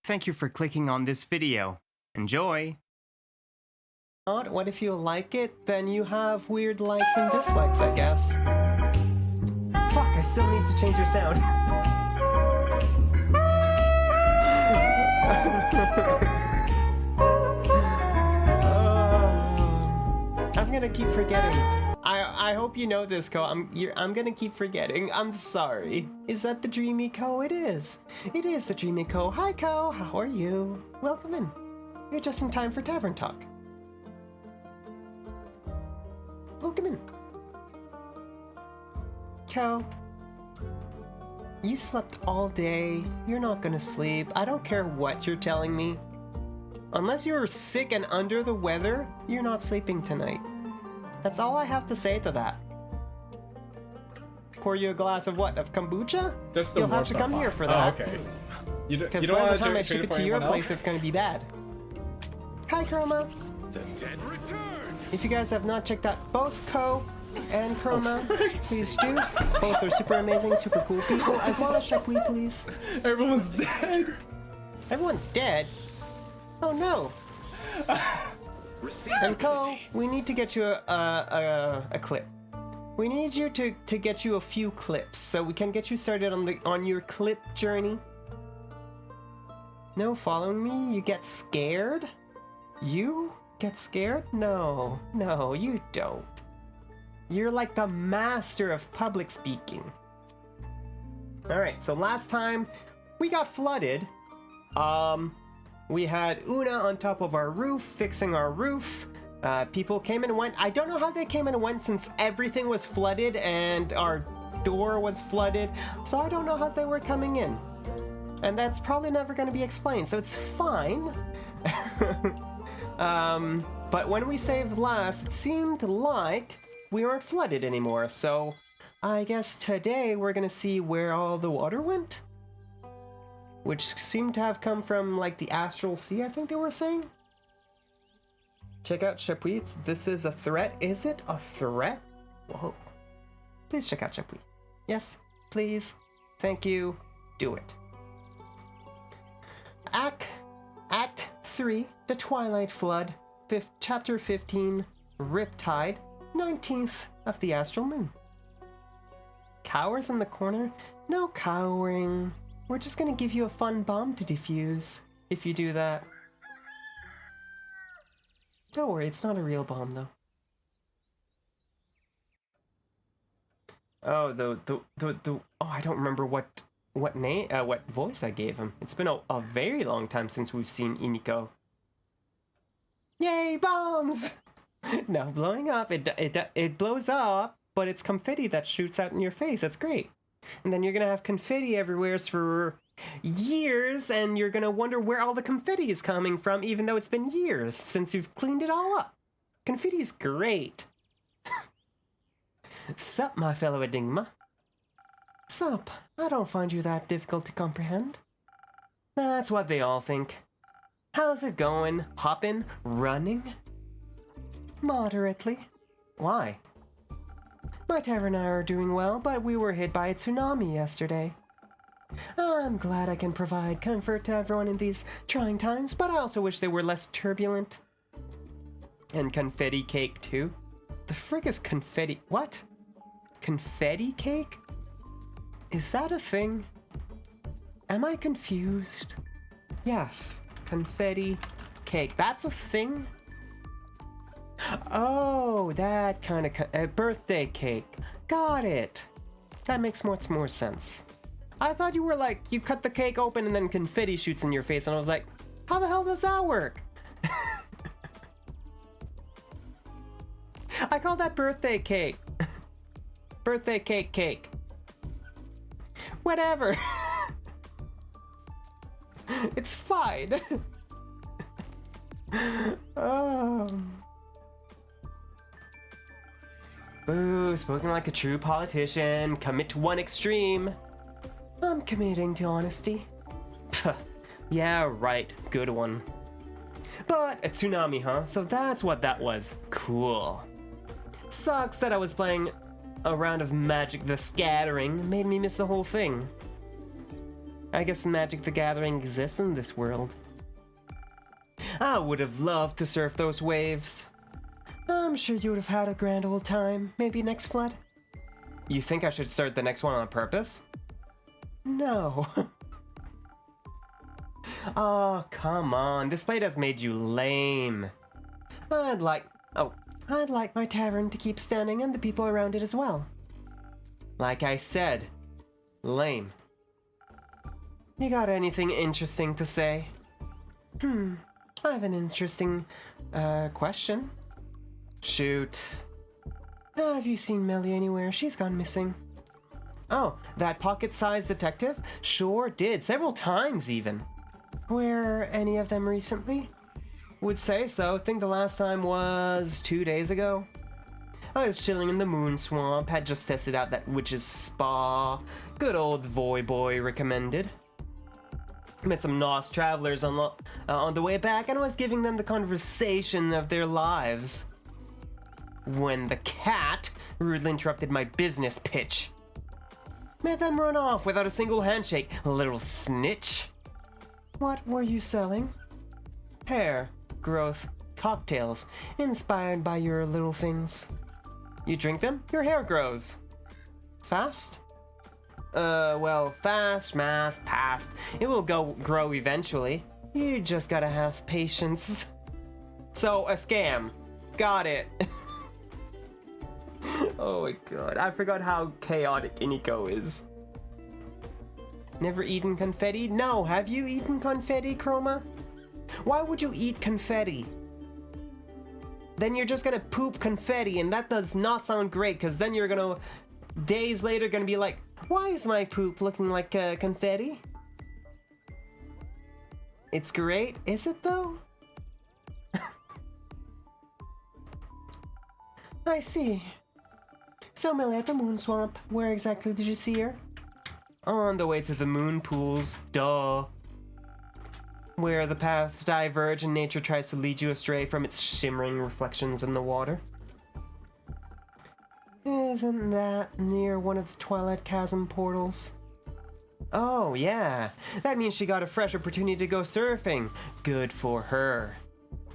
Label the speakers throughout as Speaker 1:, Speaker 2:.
Speaker 1: Thank you for clicking on this video. Enjoy!
Speaker 2: What if you like it? Then you have weird likes and dislikes, I guess. Fuck, I still need to change your sound. I'm gonna keep forgetting. I hope you know this, Ko. I'm gonna keep forgetting. I'm sorry. Is that the Dreamy Ko? It is. It is the Dreamy Ko. Hi, Ko. How are you? Welcome in. You're just in time for Tavern Talk. Welcome in. Ko, you slept all day. You're not gonna sleep. I don't care what you're telling me. Unless you're sick and under the weather, you're not sleeping tonight. That's all I have to say to that. Pour you a glass of what? Of kombucha?
Speaker 3: That's the
Speaker 2: You'll have to come here for that.
Speaker 3: Oh, okay. You
Speaker 2: Because
Speaker 3: don't
Speaker 2: by
Speaker 3: want
Speaker 2: the time I
Speaker 3: to
Speaker 2: ship it to your place, it's gonna be bad. Hi, Chroma.
Speaker 4: The dead return.
Speaker 2: If you guys have not checked out both Ko and Chroma, please do. Both are super amazing, super cool people, as well as Shepui, please.
Speaker 3: Everyone's dead.
Speaker 2: Everyone's dead? Oh no. And Ko, we need to get you a clip. We need you to get you a few clips so we can get you started on your clip journey. No following me? You get scared? You get scared? No, you don't. You're like the master of public speaking. Alright, so last time we got flooded. We had Una on top of our roof, fixing our roof. People came and went. I don't know how they came and went since everything was flooded and our door was flooded. So I don't know how they were coming in. And that's probably never going to be explained, so it's fine. But when we saved last, it seemed like we weren't flooded anymore. So I guess today we're going to see where all the water went. Which seemed to have come from, like, the Astral Sea, I think they were saying. Check out Shepui. This is a threat. Is it a threat? Whoa. Please check out Shepui. Yes, please. Thank you. Do it. Act 3, The Twilight Flood. Chapter 15, Riptide. 19th of the Astral Moon. Cowers in the corner? No cowering. We're just gonna give you a fun bomb to defuse, if you do that. Don't worry, it's not a real bomb, though. Oh, oh, I don't remember what voice I gave him. It's been a very long time since we've seen Iniko. Yay, bombs! No, blowing up, it blows up, but it's confetti that shoots out in your face. That's great. And then you're gonna have confetti everywhere for years, and you're gonna wonder where all the confetti is coming from, even though it's been years since you've cleaned it all up. Confetti's great. Sup, my fellow Enigma? Sup, I don't find you that difficult to comprehend. That's what they all think. How's it going? Hoppin'? Running? Moderately. Why? My tavern and I are doing well, but we were hit by a tsunami yesterday. I'm glad I can provide comfort to everyone in these trying times, but I also wish they were less turbulent. And confetti cake, too? The frick is confetti? What? Confetti cake? Is that a thing? Am I confused? Yes, confetti cake. That's a thing? Oh, that kind of birthday cake. Got it. That makes much more sense. I thought you were like, you cut the cake open and then confetti shoots in your face, and I was like, how the hell does that work? I call that birthday cake. Birthday cake. Whatever. It's fine. Oh. Boo, spoken like a true politician. Commit to one extreme. I'm committing to honesty. Puh. Yeah, right. Good one. But a tsunami, huh? So that's what that was. Cool. Sucks that I was playing a round of Magic the Scattering. Made me miss the whole thing. I guess Magic the Gathering exists in this world. I would have loved to surf those waves. I'm sure you would have had a grand old time. Maybe next flood? You think I should start the next one on purpose? No. Oh, come on. This fight has made you lame. I'd like my tavern to keep standing and the people around it as well. Like I said, lame. You got anything interesting to say? I have an interesting, question. Shoot. Have you seen Melly anywhere? She's gone missing. Oh, that pocket-sized detective? Sure did, several times even. Were any of them recently? Would say so. Think the last time was 2 days ago. I was chilling in the moon swamp, had just tested out that witch's spa. Good old Voy Boy recommended. Met some Nos travelers on the way back and was giving them the conversation of their lives. When the cat rudely interrupted my business pitch. Made them run off without a single handshake, little snitch. What were you selling? Hair, growth, cocktails, inspired by your little things. You drink them, your hair grows. Fast? Well, fast, mass, past. It will grow eventually. You just gotta have patience. So, a scam. Got it. Oh my god, I forgot how chaotic Iniko is. Never eaten confetti? No, have you eaten confetti, Chroma? Why would you eat confetti? Then you're just gonna poop confetti, and that does not sound great, because then you're gonna, days later, gonna be like, why is my poop looking like confetti? It's great, is it though? I see. So Millie at the moon swamp, where exactly did you see her? On the way to the moon pools, duh. Where the paths diverge and nature tries to lead you astray from its shimmering reflections in the water. Isn't that near one of the Twilight Chasm portals? Oh, yeah. That means she got a fresh opportunity to go surfing. Good for her.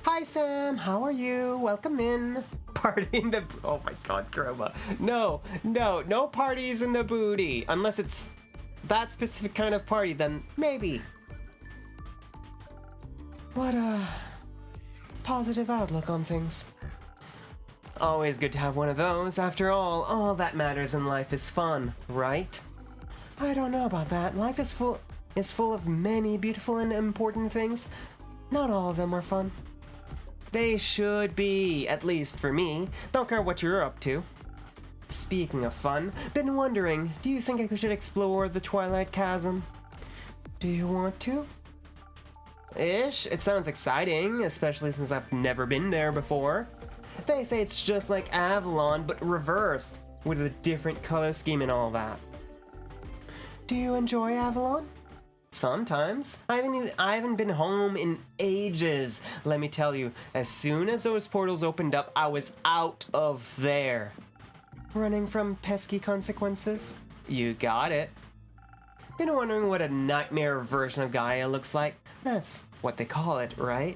Speaker 2: Hi, Sam. How are you? Welcome in. Party in the... Oh my god, Chroma. No parties in the booty. Unless it's that specific kind of party, then maybe. What a positive outlook on things. Always good to have one of those. After all that matters in life is fun, right? I don't know about that. Life is full of many beautiful and important things. Not all of them are fun. They should be, at least for me. Don't care what you're up to. Speaking of fun, been wondering, do you think I should explore the Twilight Chasm? Do you want to? Ish, it sounds exciting, especially since I've never been there before. They say it's just like Avalon, but reversed, with a different color scheme and all that. Do you enjoy Avalon? Sometimes. I haven't been home in ages. Let me tell you, as soon as those portals opened up, I was out of there. Running from pesky consequences? You got it. Been wondering what a nightmare version of Gaia looks like? That's what they call it, right?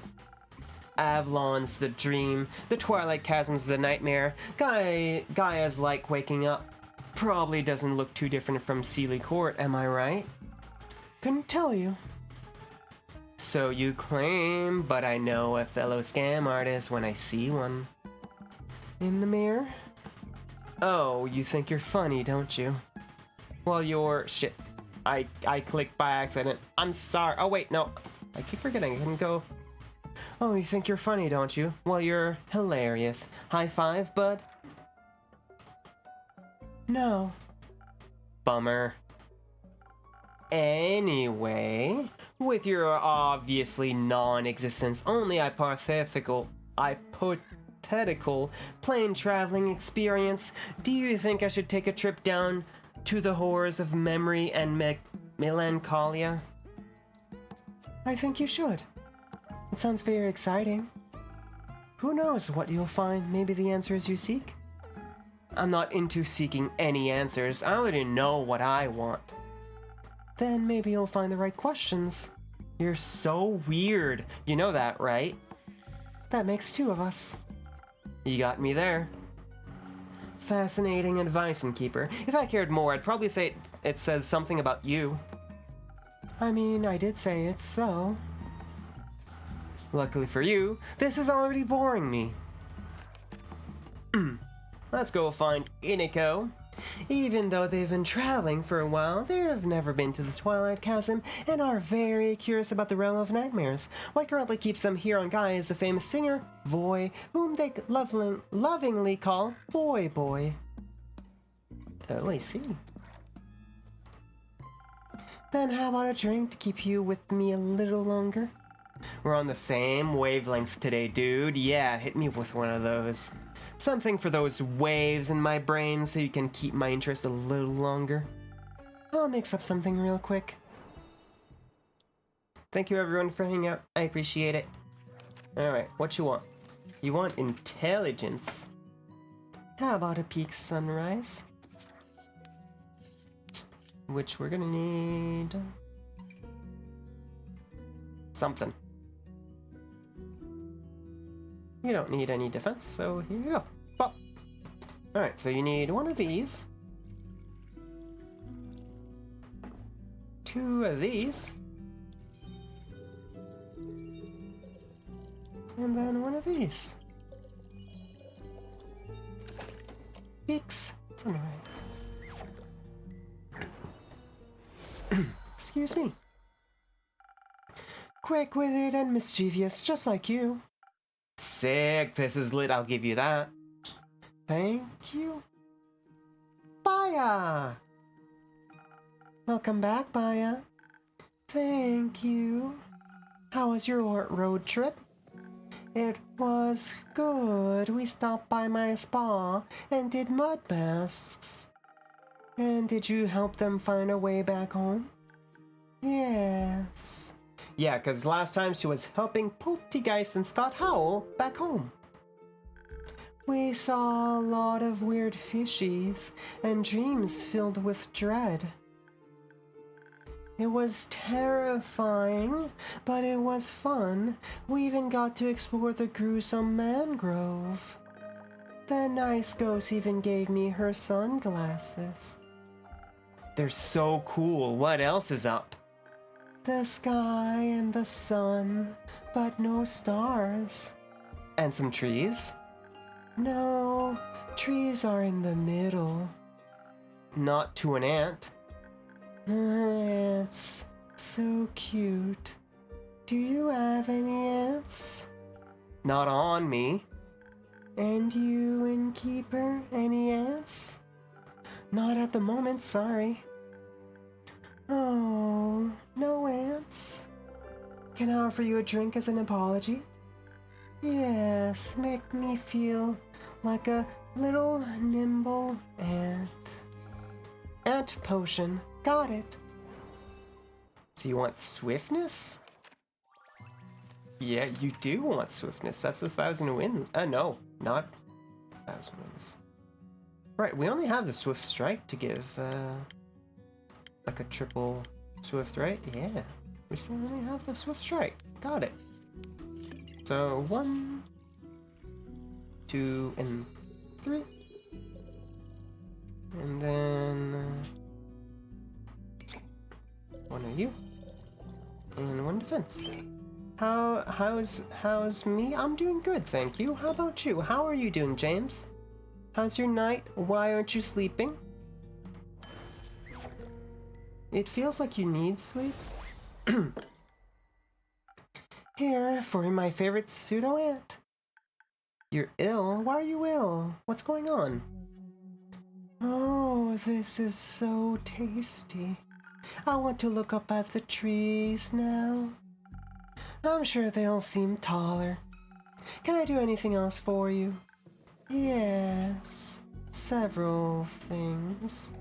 Speaker 2: Avalon's the dream, the Twilight Chasm's the nightmare, Gaia's like waking up. Probably doesn't look too different from Sealy Court, am I right? Couldn't tell you. So you claim, but I know a fellow scam artist when I see one. In the mirror? Oh, you think you're funny, don't you? Well, you're... shit. I clicked by accident. I'm sorry. Oh, wait, no. I keep forgetting. I can go... Oh, you think you're funny, don't you? Well, you're hilarious. High five, bud? No. Bummer. Anyway, with your obviously non-existence, only hypothetical plane traveling experience, do you think I should take a trip down to the horrors of memory and melancholia? I think you should. It sounds very exciting. Who knows what you'll find? Maybe the answers you seek? I'm not into seeking any answers. I already know what I want. Then maybe you'll find the right questions. You're so weird. You know that, right? That makes two of us. You got me there. Fascinating advice, Innkeeper. If I cared more, I'd probably say it says something about you. I mean, I did say it, so. Luckily for you, this is already boring me. Let's go find Iniko. Even though they've been traveling for a while, they have never been to the Twilight Chasm and are very curious about the realm of nightmares. What currently keeps them here on Guy is the famous singer, Voy, whom they lovingly call Boy Boy. Oh, I see. Then how about a drink to keep you with me a little longer? We're on the same wavelength today, dude. Yeah, hit me with one of those. Something for those waves in my brain so you can keep my interest a little longer. I'll mix up something real quick. Thank you everyone for hanging out. I appreciate it. Alright, what you want? You want intelligence. How about a peak sunrise? Which we're gonna need... something. You don't need any defense, so here you go. Pop. Alright, so you need one of these. Two of these. And then one of these. Peaks sunrise. Excuse me. Quick with it and mischievous, just like you. Sick, this is lit, I'll give you that. Thank you. Baya! Welcome back, Baya. Thank you. How was your road trip? It was good. We stopped by my spa and did mud masks. And did you help them find a way back home? Yes. Yeah, because last time she was helping Poltergeist and Scott Howell back home. We saw a lot of weird fishies and dreams filled with dread. It was terrifying, but it was fun. We even got to explore the gruesome mangrove. The nice ghost even gave me her sunglasses. They're so cool. What else is up? The sky and the sun, but no stars. And some trees? No, trees are in the middle. Not to an ant. Ants, so cute. Do you have any ants? Not on me. And you, Innkeeper, any ants? Not at the moment, sorry. Oh, no ants? Can I offer you a drink as an apology? Yes, make me feel like a little nimble ant. Ant potion, got it. So you want swiftness? Yeah, you do want swiftness. That's 1,000 wins. No, not 1,000 wins. Right, we only have the swift strike to give, like a triple swift, right? Yeah, we still only have the swift strike. Got it. So 1, 2, and 3. And then one of you. And one defense. How's me? I'm doing good, thank you. How about you? How are you doing, James? How's your night? Why aren't you sleeping? It feels like you need sleep. Here, for my favorite pseudo-ant. You're ill? Why are you ill? What's going on? Oh, this is so tasty. I want to look up at the trees now. I'm sure they'll seem taller. Can I do anything else for you? Yes, several things.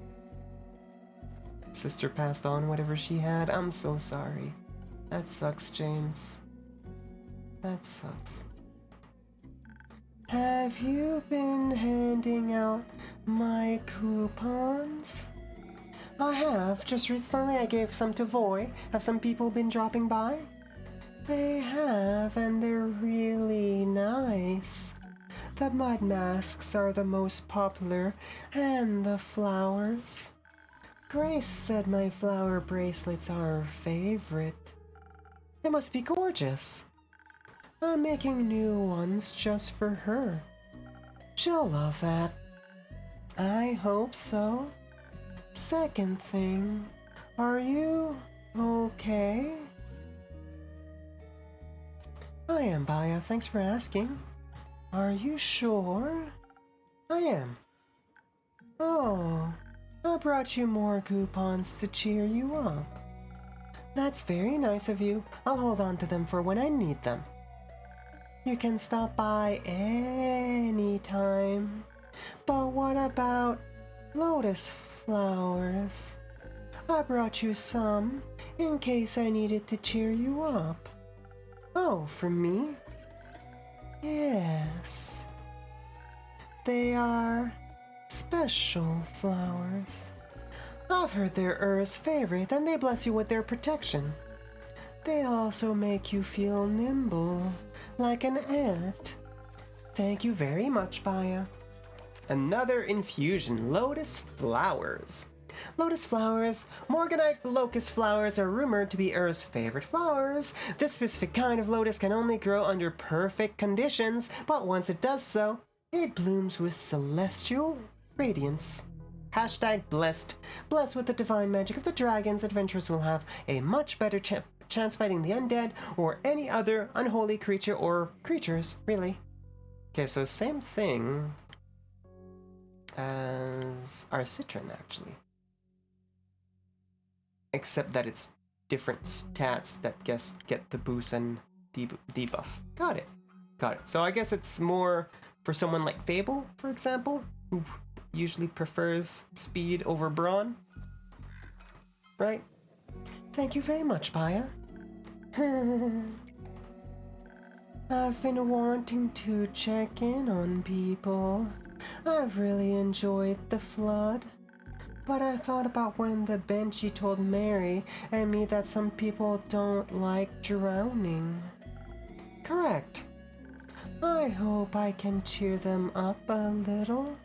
Speaker 2: Sister passed on whatever she had. I'm so sorry. That sucks, James. That sucks. Have you been handing out my coupons? I have. Just recently I gave some to Voy. Have some people been dropping by? They have, and they're really nice. The mud masks are the most popular, and the flowers. Grace said my flower bracelets are her favorite. They must be gorgeous. I'm making new ones just for her. She'll love that. I hope so. Second thing, are you okay? I am, Baya. Thanks for asking. Are you sure? I am. Oh, I brought you more coupons to cheer you up. That's very nice of you. I'll hold on to them for when I need them. You can stop by anytime. But what about lotus flowers? I brought you some in case I needed to cheer you up. Oh, for me? Yes. They are special flowers. I've heard they're Ur's favorite and they bless you with their protection. They also make you feel nimble, like an ant. Thank you very much, Baya. Another infusion, lotus flowers. Lotus flowers, Morganite locust flowers are rumored to be Ur's favorite flowers. This specific kind of lotus can only grow under perfect conditions, but once it does so, it blooms with celestial radiance. Hashtag blessed. Blessed with the divine magic of the dragons, adventurers will have a much better chance fighting the undead or any other unholy creature or creatures, really. Okay, so same thing as our citron, actually. Except that it's different stats that get the boost and debuff. Got it. So I guess it's more for someone like Fable, for example, who usually prefers speed over brawn. Right? Thank you very much, Baya. I've been wanting to check in on people. I've really enjoyed the flood. But I thought about when the Banshee told Mary and me that some people don't like drowning. Correct. I hope I can cheer them up a little.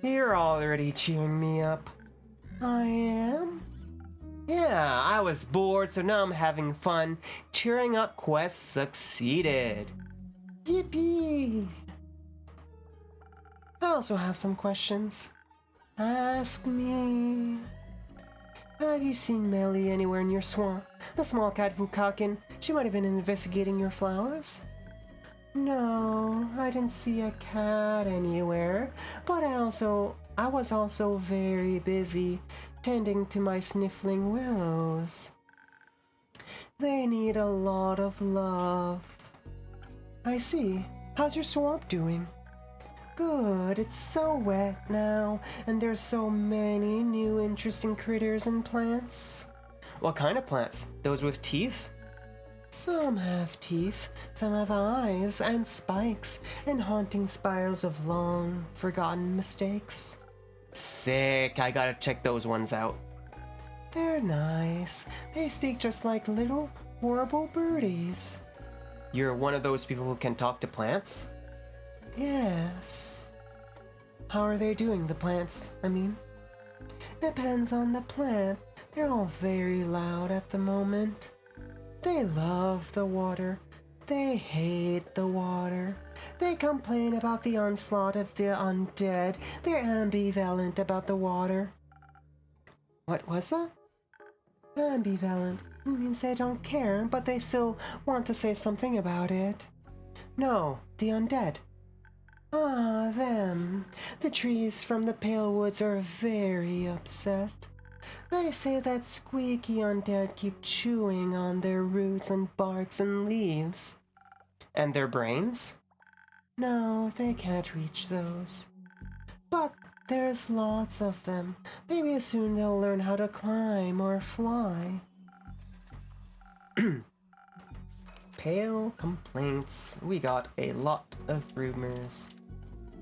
Speaker 2: You're already cheering me up. I am? Yeah, I was bored, so now I'm having fun. Cheering up quest succeeded. Yippee! I also have some questions. Ask me. Have you seen Melly anywhere in your swamp? The small cat Vukakin. She might have been investigating your flowers. No, I didn't see a cat anywhere, but I was also very busy tending to my sniffling willows. They need a lot of love. I see. How's your swamp doing? Good, it's so wet now, and there's so many new interesting critters and plants. What kind of plants? Those with teeth? Some have teeth, some have eyes and spikes, and haunting spirals of long, forgotten mistakes. Sick, I gotta check those ones out. They're nice. They speak just like little, horrible birdies. You're one of those people who can talk to plants? Yes. How are they doing, the plants, I mean? Depends on the plant. They're all very loud at the moment. They love the water. They hate the water. They complain about the onslaught of the undead. They're ambivalent about the water. What was that? Ambivalent means they don't care, but they still want to say something about it. No, the undead. Ah, them. The trees from the Pale Woods are very upset. They say that squeaky undead keep chewing on their roots and barks and leaves. And their brains? No, they can't reach those. But there's lots of them. Maybe soon they'll learn how to climb or fly. Pale complaints. We got a lot of rumors.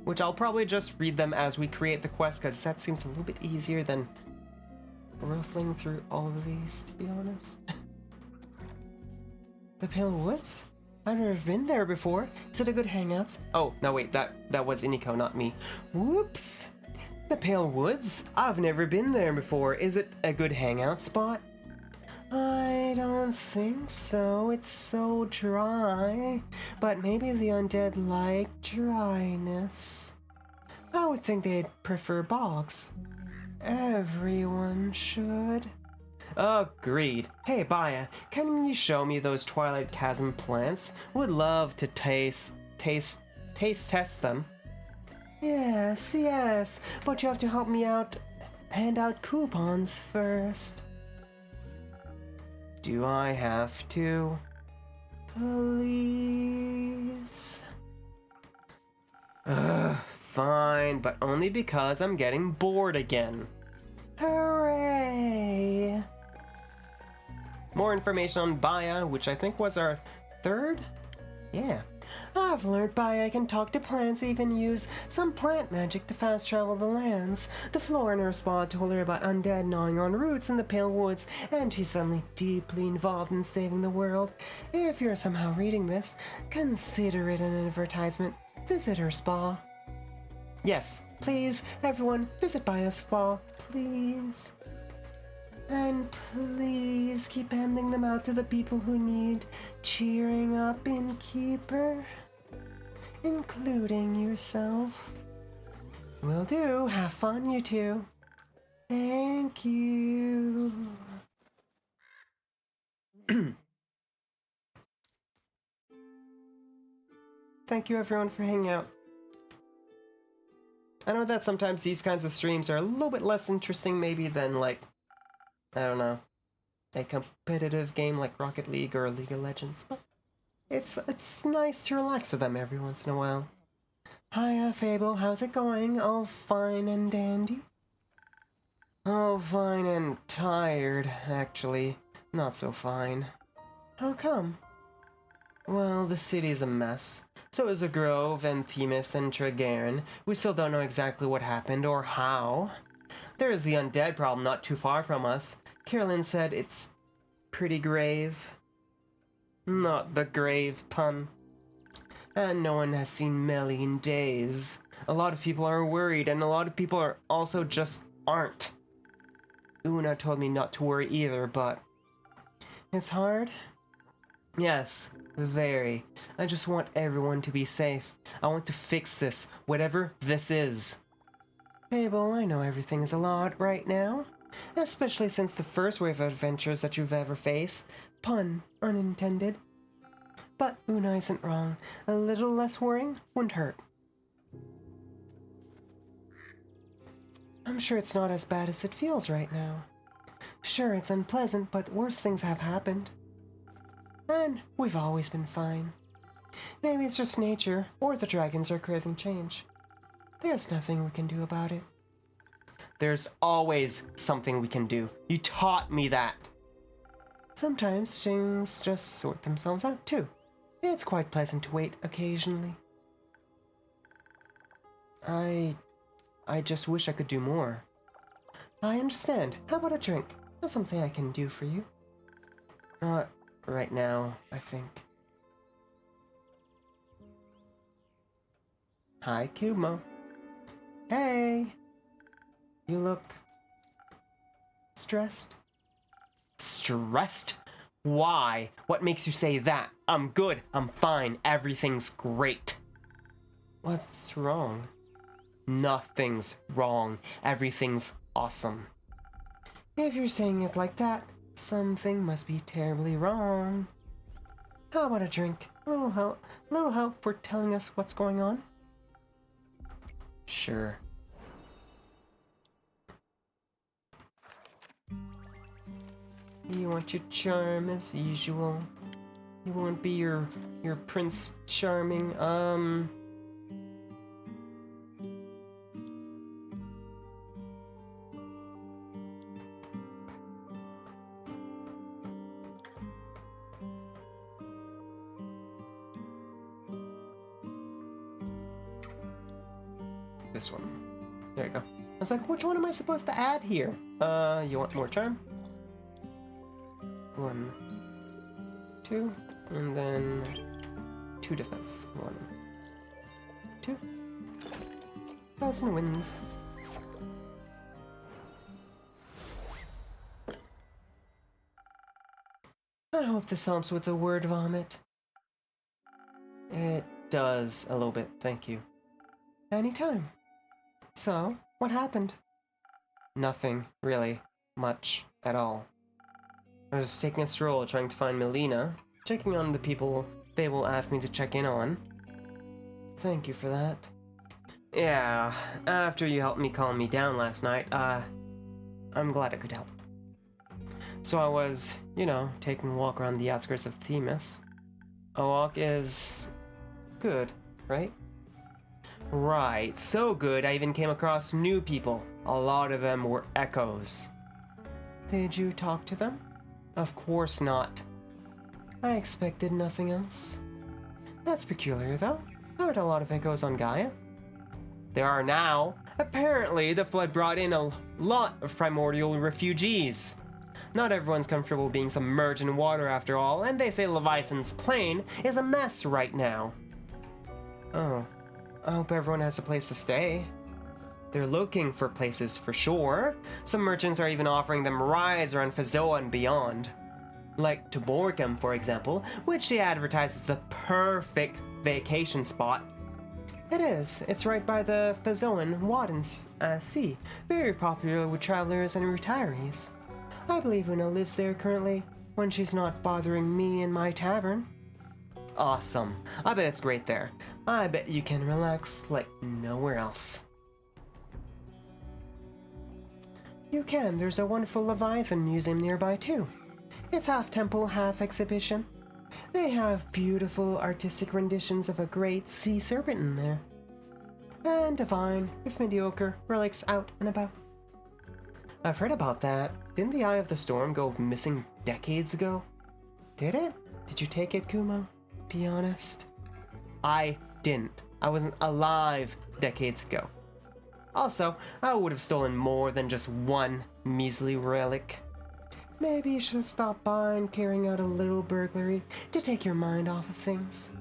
Speaker 2: Which I'll probably just read them as we create the quest, because that seems a little bit easier than ruffling through all of these, to be honest. The Pale Woods? I've never been there before. Is it a good hangout? Oh, no wait, that was Iniko, not me. Whoops! The Pale Woods? I've never been there before. Is it a good hangout spot? I don't think so. It's so dry. But maybe the undead like dryness. I would think they'd prefer bogs. Everyone should. Agreed. Hey, Baya, can you show me those Twilight Chasm plants? Would love to taste test them. Yes, but you have to help me out, hand out coupons first. Do I have to? Please? Fine, but only because I'm getting bored again. Hooray! More information on Baya, which I think was our third? Yeah. I've learned Baya can talk to plants, even use some plant magic to fast travel the lands. The flora in her spa told her about undead gnawing on roots in the Pale Woods, and she's suddenly deeply involved in saving the world. If you're somehow reading this, consider it an advertisement. Visit her spa. Yes, please, everyone, visit Baya's spa, please. And please keep handing them out to the people who need cheering up, innkeeper. Including yourself. Will do. Have fun, you two. Thank you. Thank you, everyone, for hanging out. I know that sometimes these kinds of streams are a little bit less interesting, maybe, than, like, I don't know, a competitive game like Rocket League or League of Legends, but it's nice to relax with them every once in a while. Hiya, Fable, how's it going? All fine and dandy? All fine and tired, actually. Not so fine. How come? Well, the city's a mess. So is the Grove and Themis and Tregairn. We still don't know exactly what happened or how. There is the undead problem not too far from us. Carolyn said it's pretty grave. Not the grave pun. And no one has seen Melly in days. A lot of people are worried, and a lot of people are also just aren't. Una told me not to worry either, but it's hard. Yes, very. I just want everyone to be safe. I want to fix this, whatever this is. Fable, I know everything is a lot right now. Especially since the first wave of adventures that you've ever faced. Pun unintended. But Una isn't wrong. A little less worrying wouldn't hurt. I'm sure it's not as bad as it feels right now. Sure, it's unpleasant, but worse things have happened. And we've always been fine. Maybe it's just nature, or the dragons are craving change. There's nothing we can do about it. There's always something we can do. You taught me that. Sometimes things just sort themselves out, too. It's quite pleasant to wait occasionally. I just wish I could do more. I understand. How about a drink? That's something I can do for you. Not right now, I think. Hi, Kumo. Hey! You look stressed. Stressed? Why? What makes you say that? I'm good. I'm fine. Everything's great. What's wrong? Nothing's wrong. Everything's awesome. If you're saying it like that, something must be terribly wrong. How about a drink? A little help for telling us what's going on? Sure. You want your charm as usual. You won't be your Prince Charming. This one. There you go. was like, which one am I supposed to add here? You want more charm? 1, 2, and then 2 defense. 1, 2. Thousand wins. I hope this helps with the word vomit. It does a little bit, thank you. Anytime. So, what happened? Nothing, really. Much at all. I was just taking a stroll trying to find Melina, checking on the people they will ask me to check in on. Thank you for that. Yeah, after you helped me calm me down last night, I'm glad I could help. So I was, taking a walk around the outskirts of Themis. A walk is good, right? Right, so good I even came across new people. A lot of them were echoes. Did you talk to them? Of course not. I expected nothing else. That's peculiar, though. There aren't a lot of echoes on Gaia. There are now. Apparently, the flood brought in a lot of primordial refugees. Not everyone's comfortable being submerged in water after all, and they say Leviathan's plane is a mess right now. Oh, I hope everyone has a place to stay. They're looking for places for sure. Some merchants are even offering them rides around Fazoa and beyond. Like to Borkum, for example, which they advertise as the perfect vacation spot. It is. It's right by the Fazoan Wadden Sea, very popular with travelers and retirees. I believe Una lives there currently, when she's not bothering me in my tavern. Awesome. I bet it's great there. I bet you can relax like nowhere else. You can. There's a wonderful Leviathan museum nearby too. It's half temple, half exhibition. They have beautiful artistic renditions of a great sea serpent in there. And divine, if mediocre, relics out and about. I've heard about that. Didn't the Eye of the Storm go missing decades ago? Did it? Did you take it, Kumo? Be honest. I didn't. I wasn't alive decades ago. Also, I would have stolen more than just one measly relic. Maybe you should stop by and carrying out a little burglary to take your mind off of things.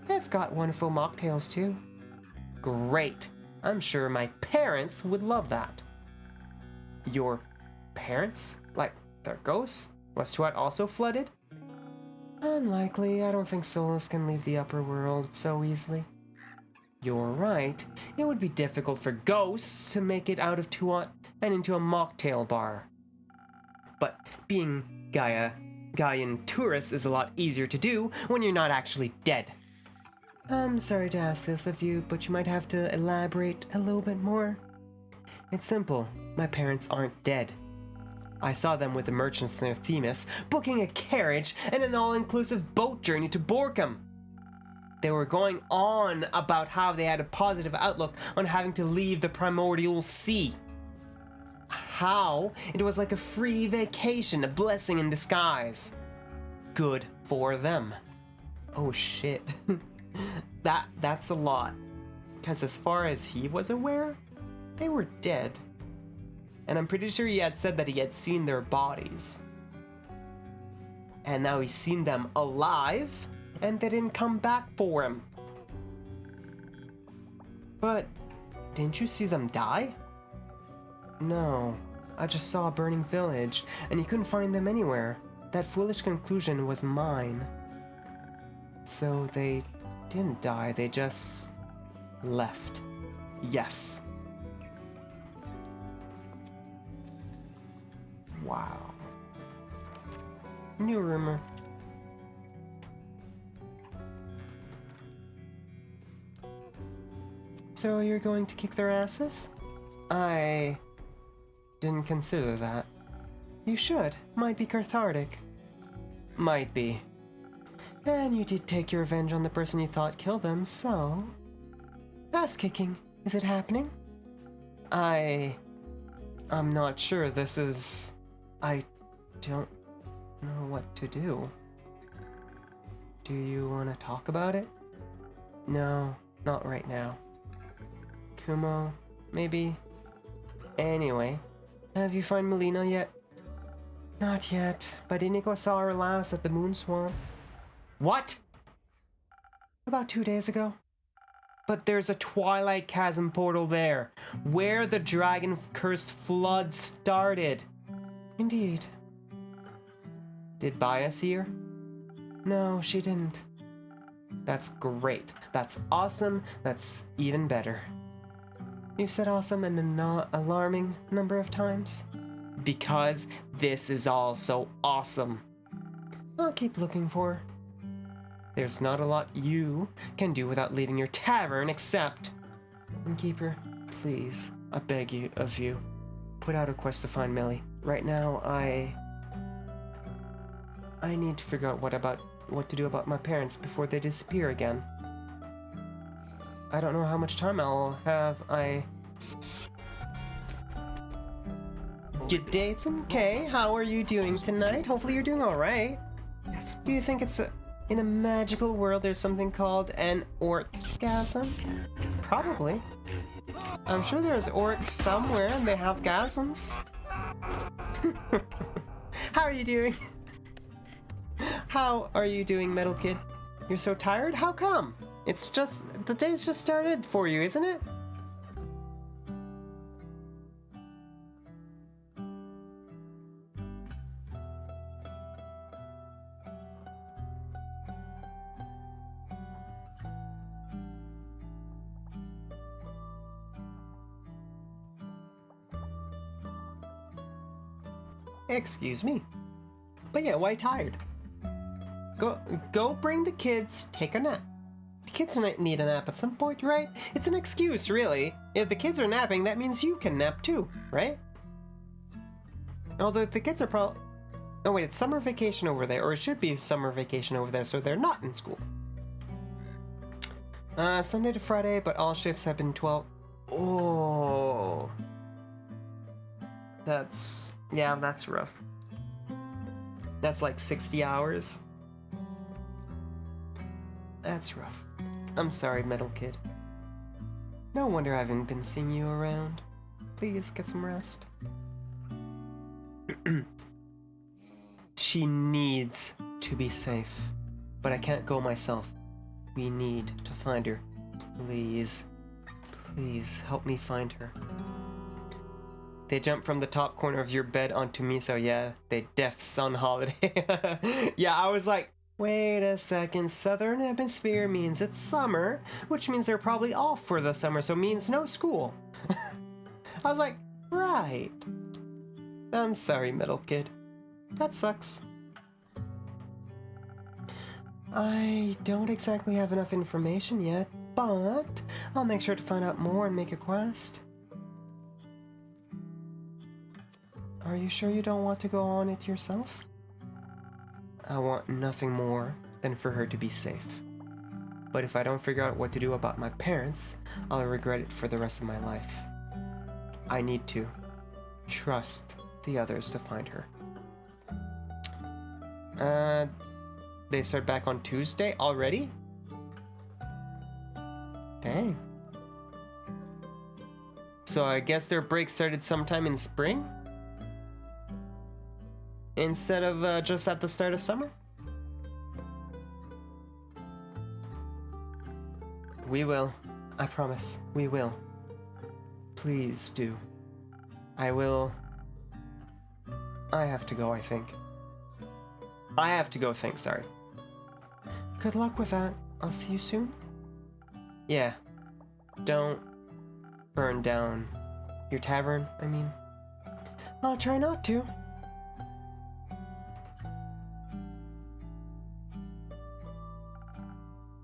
Speaker 2: They've got wonderful mocktails too. Great. I'm sure my parents would love that. Your parents? Like, their ghosts? Was Tuat also flooded? Unlikely. I don't think souls can leave the upper world so easily. You're right. It would be difficult for ghosts to make it out of Tuat and into a mocktail bar. But being Gaian tourists is a lot easier to do when you're not actually dead. I'm sorry to ask this of you, but you might have to elaborate a little bit more. It's simple. My parents aren't dead. I saw them with the merchants near Themis, booking a carriage and an all-inclusive boat journey to Borkum. They were going on about how they had a positive outlook on having to leave the primordial sea. How it was like a free vacation, a blessing in disguise. Good for them. Oh shit. That's a lot. Because as far as he was aware, they were dead. And I'm pretty sure he had said that he had seen their bodies. And now he's seen them alive, and they didn't come back for him. But, didn't you see them die? No, I just saw a burning village, and you couldn't find them anywhere. That foolish conclusion was mine. So they didn't die, they just left. Yes. Wow. New rumor. So you're going to kick their asses? I didn't consider that. You should. Might be cathartic. Might be. And you did take your revenge on the person you thought killed them, so... Ass kicking. Is it happening? I'm not sure. This is... I don't know what to do. Do you want to talk about it? No, not right now. Kumo, maybe Anyway, have you found Melina yet? Not yet, but Iniko saw her last at the Moon Swamp. What? About 2 days ago. But there's a Twilight Chasm portal there, where the dragon-cursed flood started. Indeed. Did Baya see her? No, she didn't. That's great. That's awesome. That's even better. You've said awesome an alarming number of times. Because this is all so awesome. I'll keep looking for her. There's not a lot you can do without leaving your tavern, except... Innkeeper, please, I beg you of you, put out a quest to find Melly. Right now, I need to figure out what to do about my parents before they disappear again. I don't know how much time I'll have. Good day, it's MK. How are you doing tonight? Hopefully you're doing alright.
Speaker 3: Yes.
Speaker 2: Do you think it's in a magical world there's something called an orgasm? Probably. I'm sure there's orcs somewhere and they have gasms. How are you doing? How are you doing, Metal Kid? You're so tired? How come? It's just, the day's just started for you, isn't it? Excuse me. But yeah, why tired? Go bring the kids, take a nap. The kids need a nap at some point, right? It's an excuse, really. If the kids are napping, that means you can nap too, right? Although the kids are probably... Oh wait, it's summer vacation over there, or it should be summer vacation over there, so they're not in school. Sunday to Friday, but all shifts have been 12... Oh... Yeah, that's rough. That's like 60 hours. That's rough. I'm sorry, Metal Kid. No wonder I haven't been seeing you around. Please, get some rest. She needs to be safe. But I can't go myself. We need to find her. Please. Please, help me find her. They jumped from the top corner of your bed onto me, so yeah, they defs on holiday. Yeah, I was like, wait a second, Southern Hemisphere means it's summer, which means they're probably off for the summer, so means no school. I was like, right. I'm sorry, Metal Kid. That sucks. I don't exactly have enough information yet, but I'll make sure to find out more and make a quest. Are you sure you don't want to go on it yourself? I want nothing more than for her to be safe. But if I don't figure out what to do about my parents, I'll regret it for the rest of my life. I need to trust the others to find her. They start back on Tuesday already? Dang. So I guess their break started sometime in spring? Instead of just at the start of summer? We will. I promise. We will. Please do. I will. I have to go, I think. I have to go, sorry. Good luck with that. I'll see you soon. Yeah. Don't burn down your tavern, I mean. I'll try not to.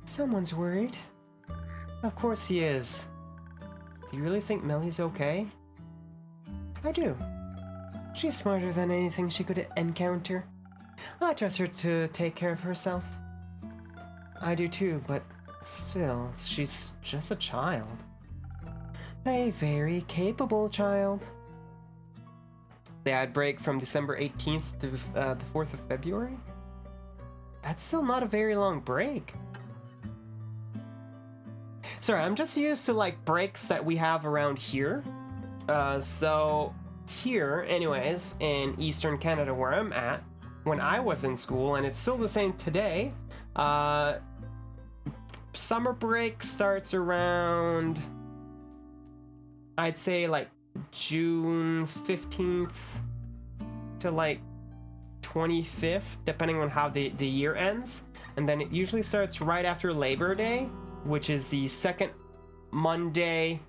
Speaker 2: Someone's worried. Of course he is. Do you really think Melly's okay? I do. She's smarter than anything she could encounter. I trust her to take care of herself. I do too, but still, she's just a child. A very capable child. They had break from December 18th to the 4th of February? That's still not a very long break. Sorry, I'm just used to like breaks that we have around here. So here, anyways, in Eastern Canada where I'm at, when I was in school, and it's still the same today, summer break starts around, I'd say like June 15th to like 25th, depending on how the year ends. And then it usually starts right after Labor Day, which is the second Monday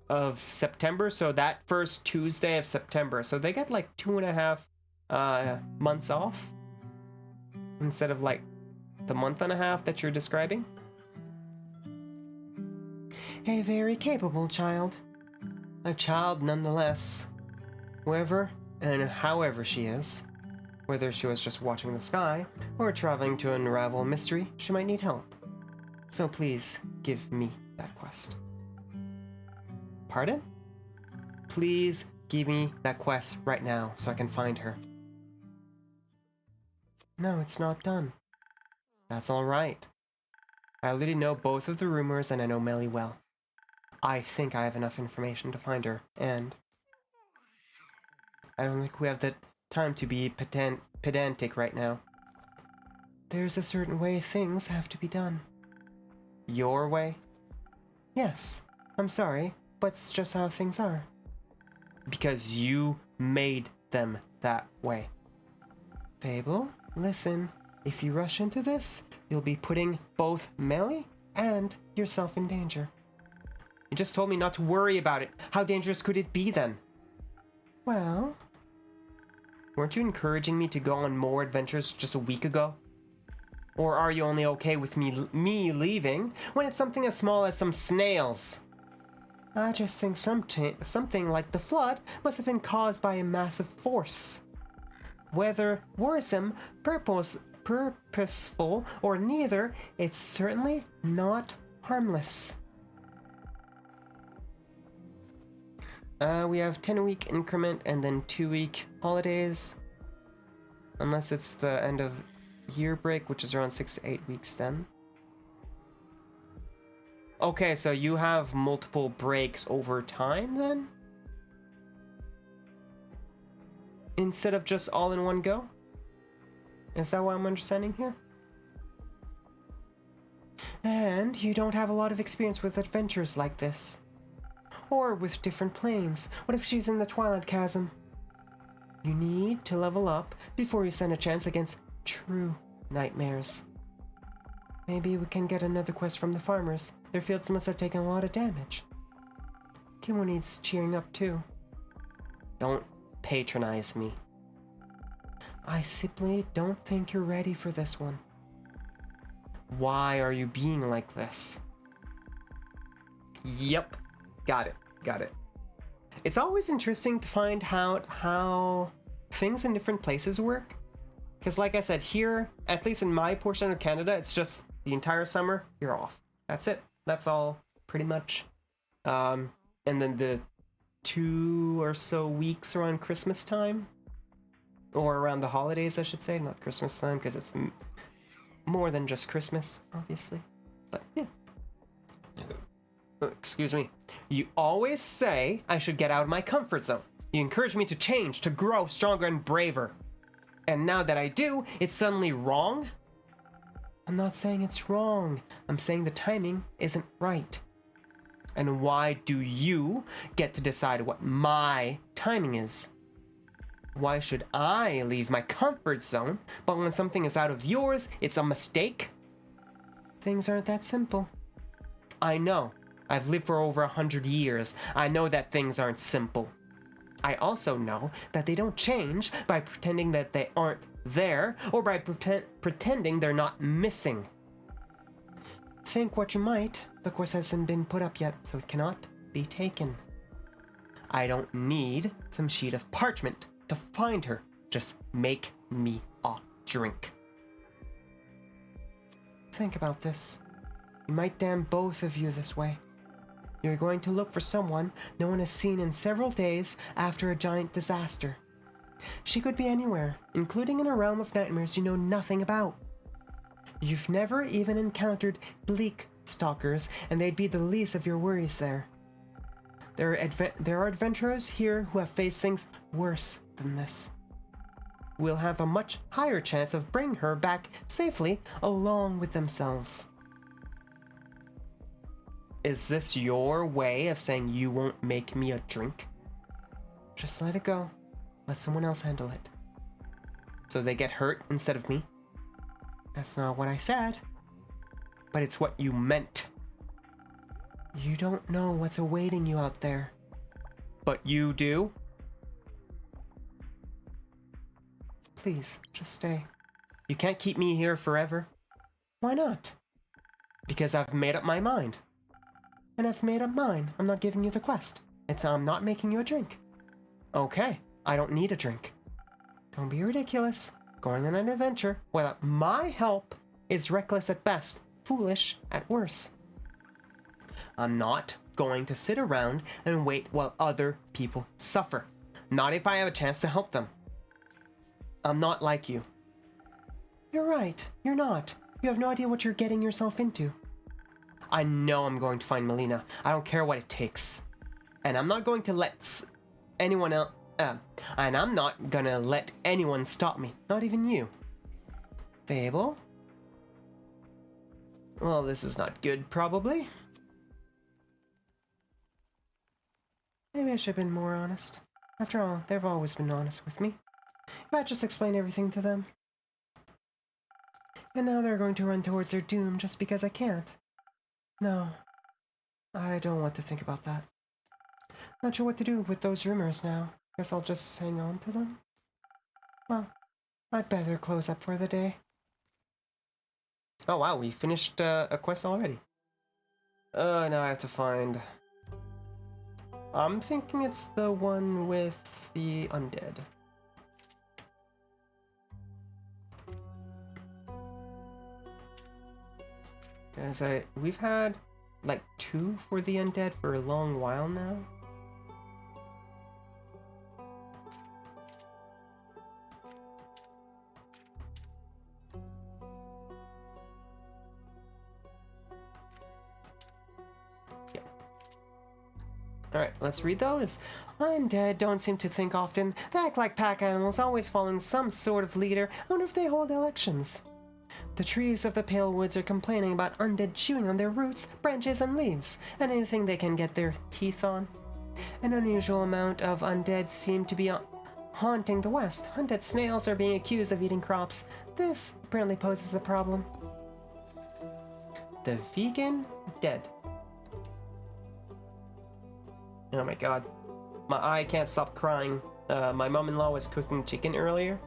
Speaker 2: of September. So that first Tuesday of September. So they get like 2.5 months off instead of like the month and a half that you're describing. A very capable child. A child nonetheless. Whoever and however she is. Whether she was just watching the sky or traveling to unravel a mystery, she might need help. So please give me that quest. Pardon? Please give me that quest right now so I can find her. No, it's not done. That's alright. I already know both of the rumors and I know Melly well. I think I have enough information to find her, and I don't think we have the time to be pedantic right now. There's a certain way things have to be done. Your way? Yes, I'm sorry, but it's just how things are. Because you made them that way. Fable, listen, if you rush into this, you'll be putting both Melly and yourself in danger. You just told me not to worry about it. How dangerous could it be then? Well, weren't you encouraging me to go on more adventures just a week ago? Or are you only okay with me leaving when it's something as small as some snails? I just think something like the flood must have been caused by a massive force. Whether worrisome, purposeful, or neither, it's certainly not harmless. We have 10-week increment and then 2-week holidays. Unless it's the end of year break, which is around 6 to 8 weeks then. Okay, so you have multiple breaks over time then? Instead of just all in one go? Is that what I'm understanding here? And you don't have a lot of experience with adventures like this. Or with different planes. What if she's in the Twilight Chasm? You need to level up before you stand a chance against true nightmares. Maybe we can get another quest from the farmers. Their fields must have taken a lot of damage. Kimo needs cheering up too. Don't patronize me. I simply don't think you're ready for this one. Why are you being like this? Yep. Got it. It's always interesting to find out how things in different places work. Because like I said, here, at least in my portion of Canada, it's just the entire summer, you're off. That's it. That's all, pretty much. And then the 2 or so weeks around Christmas time. Or around the holidays, I should say. Not Christmas time, because it's more than just Christmas, obviously. But, yeah. Excuse me. You always say I should get out of my comfort zone. You encourage me to change, to grow stronger and braver. And now that I do, it's suddenly wrong? I'm not saying it's wrong. I'm saying the timing isn't right. And why do you get to decide what my timing is? Why should I leave my comfort zone, but when something is out of yours, it's a mistake? Things aren't that simple. I know. I've lived for over 100 years. I know that things aren't simple. I also know that they don't change by pretending that they aren't there or by pretending they're not missing. Think what you might, the quest hasn't been put up yet, so it cannot be taken. I don't need some sheet of parchment to find her. Just make me a drink. Think about this. You might damn both of you this way. You're going to look for someone no one has seen in several days after a giant disaster. She could be anywhere, including in a realm of nightmares you know nothing about. You've never even encountered bleak stalkers, and they'd be the least of your worries there. There are adventurers here who have faced things worse than this. Will have a much higher chance of bringing her back safely along with themselves. Is this your way of saying you won't make me a drink? Just let it go. Let someone else handle it. So they get hurt instead of me? That's not what I said. But it's what you meant. You don't know what's awaiting you out there. But you do? Please, just stay. You can't keep me here forever. Why not? Because I've made up my mind. And I've made up mine. I'm not giving you the quest. I'm not making you a drink. Okay, I don't need a drink. Don't be ridiculous. Going on an adventure without my help is reckless at best, foolish at worst. I'm not going to sit around and wait while other people suffer. Not if I have a chance to help them. I'm not like you. You're right, you're not. You have no idea what you're getting yourself into. I know I'm going to find Melina. I don't care what it takes. And I'm not going to let anyone else... and I'm not gonna let anyone stop me. Not even you. Fable? Well, this is not good, probably. Maybe I should have been more honest. After all, they've always been honest with me. If I just explained everything to them. And now they're going to run towards their doom just because I can't. No. I don't want to think about that. Not sure what to do with those rumors now. Guess I'll just hang on to them. Well, I'd better close up for the day. Oh wow, we finished a quest already. Now I have to find... I'm thinking it's the one with the undead. Because we've had like 2 for the undead for a long while now. Alright, let's read those. Undead don't seem to think often. They act like pack animals, always following some sort of leader. I wonder if they hold elections. The trees of the Pale Woods are complaining about undead chewing on their roots, branches, and leaves, and anything they can get their teeth on. An unusual amount of undead seem to be haunting the West. Undead snails are being accused of eating crops. This apparently poses a problem. The vegan dead. Oh my god. My eye can't stop crying. My mom-in-law was cooking chicken earlier,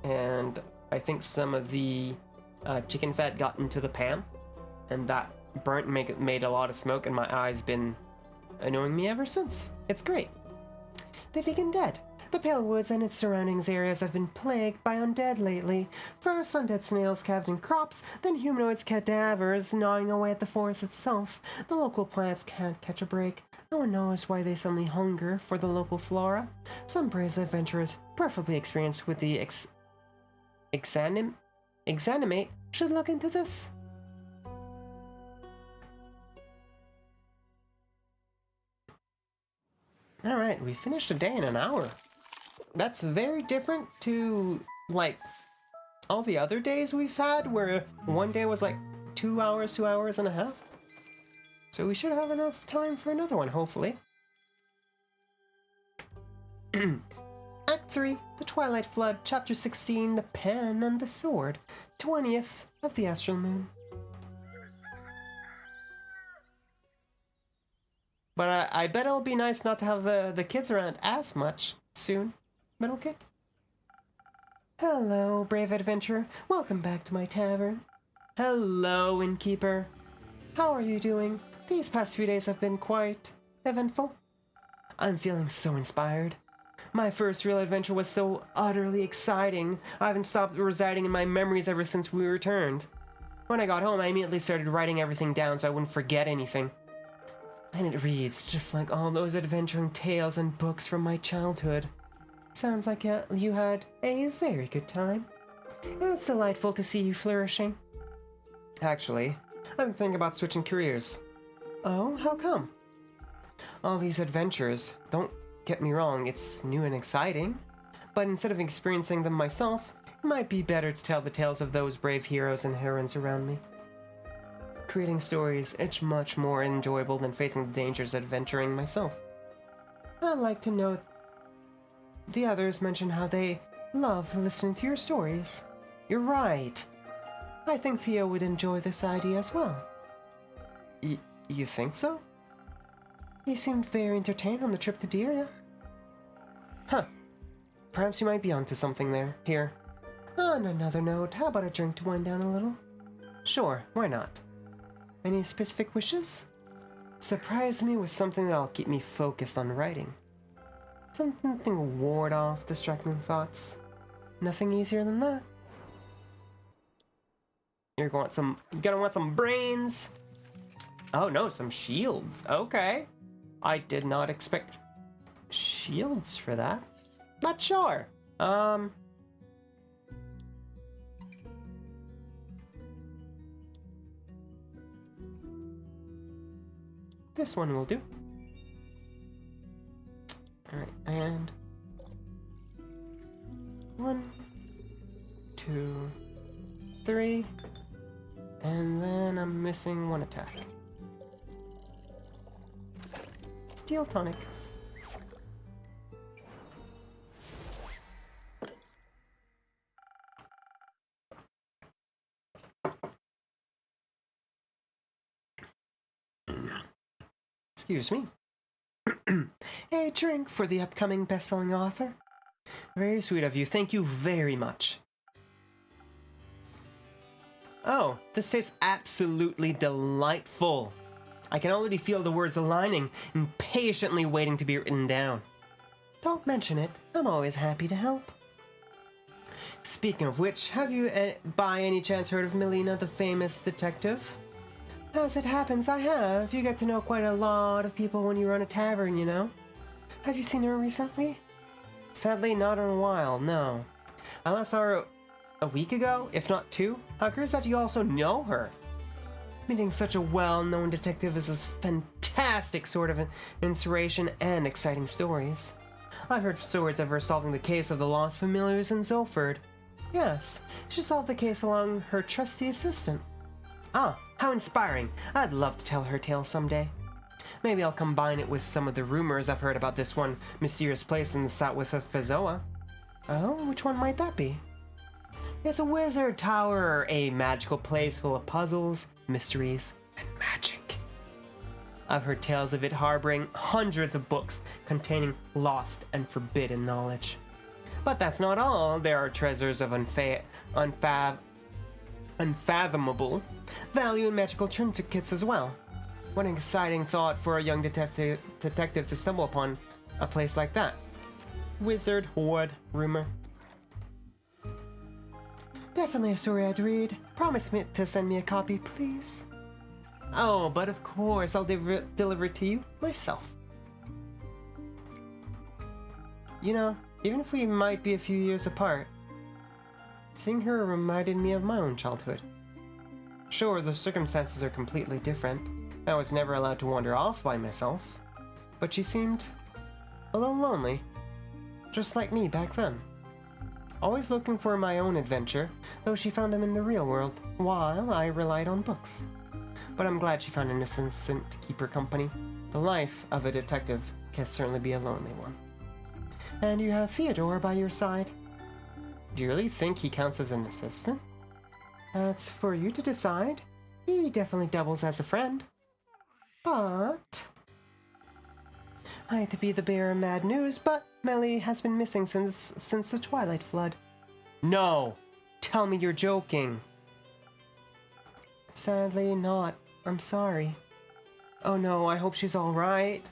Speaker 2: and I think some of the chicken fat got into the pan, and that made a lot of smoke, and my eye's been annoying me ever since. It's great. The vegan dead. The Pale Woods and its surroundings areas have been plagued by undead lately. First, undead snails calved in crops, then humanoids cadavers gnawing away at the forest itself. The local plants can't catch a break. No one knows why they suddenly hunger for the local flora. Some brave adventurers, preferably experienced with the exanimate, should look into this. Alright, we finished a day in an hour. That's very different to, like, all the other days we've had, where one day was like 2 hours, 2 hours and a half. So we should have enough time for another one, hopefully. Act 3, The Twilight Flood, Chapter 16, The Pen and the Sword, 20th of the Astral Moon. But I bet it'll be nice not to have the kids around as much soon. But okay. Hello, brave adventurer. Welcome back to my tavern. Hello, innkeeper. How are you doing? These past few days have been quite eventful. I'm feeling so inspired. My first real adventure was so utterly exciting. I haven't stopped residing in my memories ever since we returned. When I got home, I immediately started writing everything down so I wouldn't forget anything. And it reads just like all those adventuring tales and books from my childhood. Sounds like you had a very good time. It's delightful to see you flourishing. Actually, I'm thinking about switching careers. Oh, how come? all these adventures. Don't get me wrong, it's new and exciting. But instead of experiencing them myself, it might be better to tell the tales of those brave heroes and heroines around me. Creating stories, it's much more enjoyable than facing the dangers of adventuring myself. I'd like to know the others mention how they love listening to your stories. You're right. I think Theo would enjoy this idea as well. You think so? He seemed very entertained on the trip to Diria. Huh. Perhaps you might be onto something there. Here. On another note, how about a drink to wind down a little? Sure, why not? Any specific wishes? Surprise me with something that'll keep me focused on writing. Something to ward off distracting thoughts. Nothing easier than that. You're gonna want some brains. Oh no, some shields. Okay. I did not expect shields for that. Not sure. This one will do. Alright, and 1, 2, 3, and then I'm missing one attack. Steel tonic. Excuse me. A drink for the upcoming best-selling author. Very sweet of you. Thank you very much. Oh, this tastes absolutely delightful. I can already feel the words aligning, impatiently waiting to be written down. Don't mention it. I'm always happy to help. Speaking of which, have you by any chance heard of Melina, the famous detective? As it happens, I have. You get to know quite a lot of people when you run a tavern, you know? Have you seen her recently? Sadly, not in a while, no. I last saw her a week ago, if not 2. How curious that you also know her. Meeting such a well-known detective is a fantastic sort of inspiration and exciting stories. I've heard stories of her solving the case of the lost familiars in Zolford. Yes, she solved the case along her trusty assistant. Ah, how inspiring. I'd love to tell her tale someday. Maybe I'll combine it with some of the rumors I've heard about this one mysterious place in the south of Fezoa. Oh, which one might that be? It's a wizard tower, a magical place full of puzzles, mysteries, and magic. I've heard tales of it harboring hundreds of books containing lost and forbidden knowledge. But that's not all. There are treasures of unfathomable value in magical trinkets as well. What an exciting thought for a young detective to stumble upon a place like that. Wizard, hoard, rumor. Definitely a story I'd read. Promise me to send me a copy, please. Oh, but of course, I'll deliver it to you myself. You know, even if we might be a few years apart, seeing her reminded me of my own childhood. Sure, the circumstances are completely different. I was never allowed to wander off by myself, but she seemed a little lonely, just like me back then. Always looking for my own adventure, though she found them in the real world, while I relied on books. But I'm glad she found an assistant to keep her company. The life of a detective can certainly be a lonely one. And you have Theodore by your side. Do you really think he counts as an assistant? That's for you to decide. He definitely doubles as a friend. But I hate to be the bearer of mad news, but Melly has been missing since the Twilight Flood. No! Tell me you're joking. Sadly not. I'm sorry. Oh no, I hope she's alright.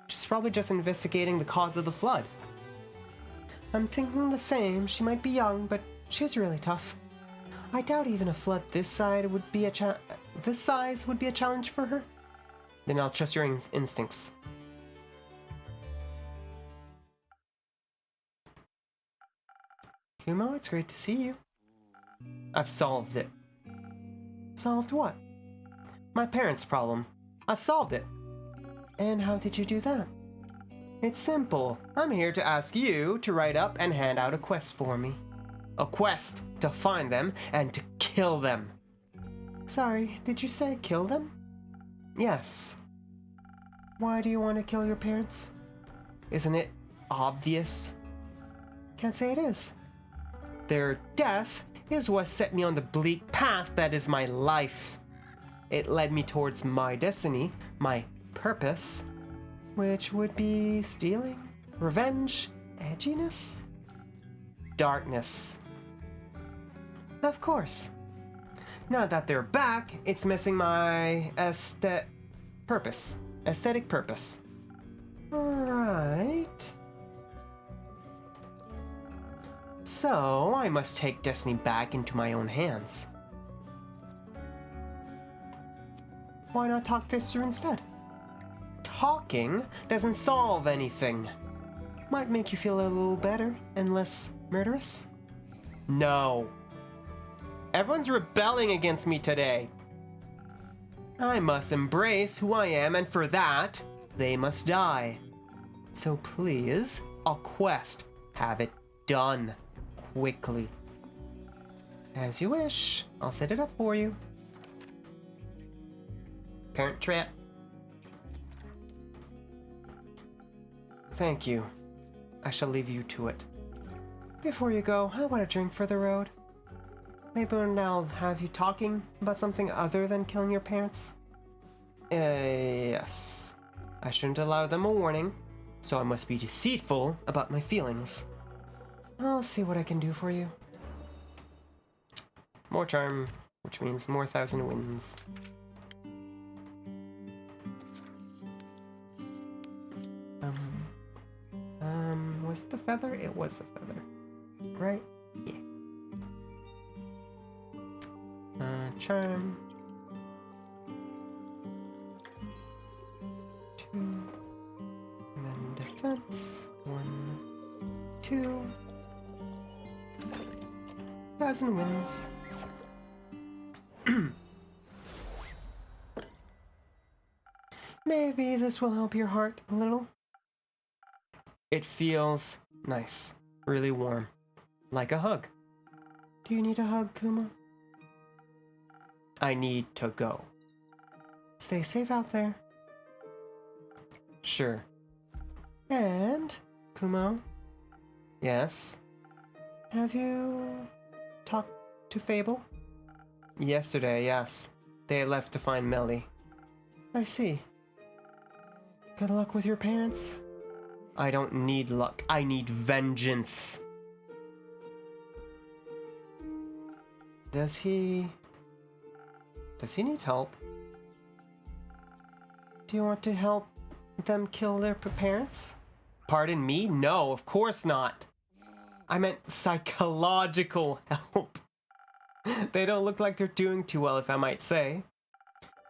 Speaker 2: She's probably just investigating the cause of the flood. I'm thinking the same. She might be young, but she's really tough. I doubt even a flood this size would be a challenge for her. Then I'll trust your instincts. Kumo, it's great to see you. I've solved it. Solved what? My parents' problem. I've solved it. And how did you do that? It's simple. I'm here to ask you to write up and hand out a quest for me. A quest to find them and to kill them. Sorry, did you say kill them? Yes. Why do you want to kill your parents? Isn't it obvious? Can't say it is. Their death is what set me on the bleak path that is my life. It led me towards my destiny, my purpose, which would be stealing, revenge, edginess, darkness. Of course. Now that they're back, it's missing my aesthetic purpose. Alright. So, I must take destiny back into my own hands. Why not talk this through instead? Talking doesn't solve anything. Might make you feel a little better and less murderous. No. Everyone's rebelling against me today. I must embrace who I am, and for that, they must die. So please, a quest. Have it done. Quickly. As you wish. I'll set it up for you. Parent trap. Thank you. I shall leave you to it. Before you go, how about a drink for the road? Maybe I'll have you talking about something other than killing your parents? Yes. I shouldn't allow them a warning, so I must be deceitful about my feelings. I'll see what I can do for you. More charm, which means more 1,000 wins. Was it the feather? It was the feather. Right? Yeah. Charm. 2. And then defense. 1, 2. 1,000 wins. Maybe this will help your heart a little. It feels nice, really warm, like a hug. Do you need a hug, Kuma? I need to go. Stay safe out there. Sure. And, Kumo? Yes? Have you talked to Fable? Yesterday, yes. They left to find Melly. I see. Good luck with your parents. I don't need luck. I need vengeance. Does he need help? Do you want to help them kill their parents? Pardon me? No, of course not. I meant psychological help. They don't look like they're doing too well, if I might say.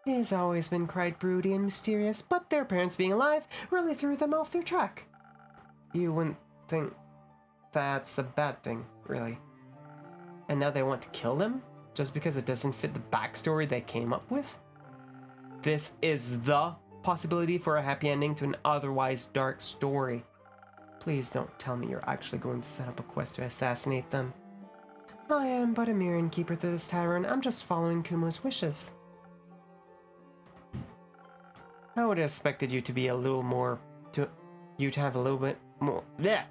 Speaker 2: He's always been quite broody and mysterious, but their parents being alive really threw them off their track. You wouldn't think that's a bad thing, really. And now they want to kill them? Just because it doesn't fit the backstory they came up with? This is the possibility for a happy ending to an otherwise dark story. Please don't tell me you're actually going to set up a quest to assassinate them. I am but a mere innkeeper to this tavern. I'm just following Kumo's wishes. I would have expected you to be a little more... to have a little bit more... Yeah.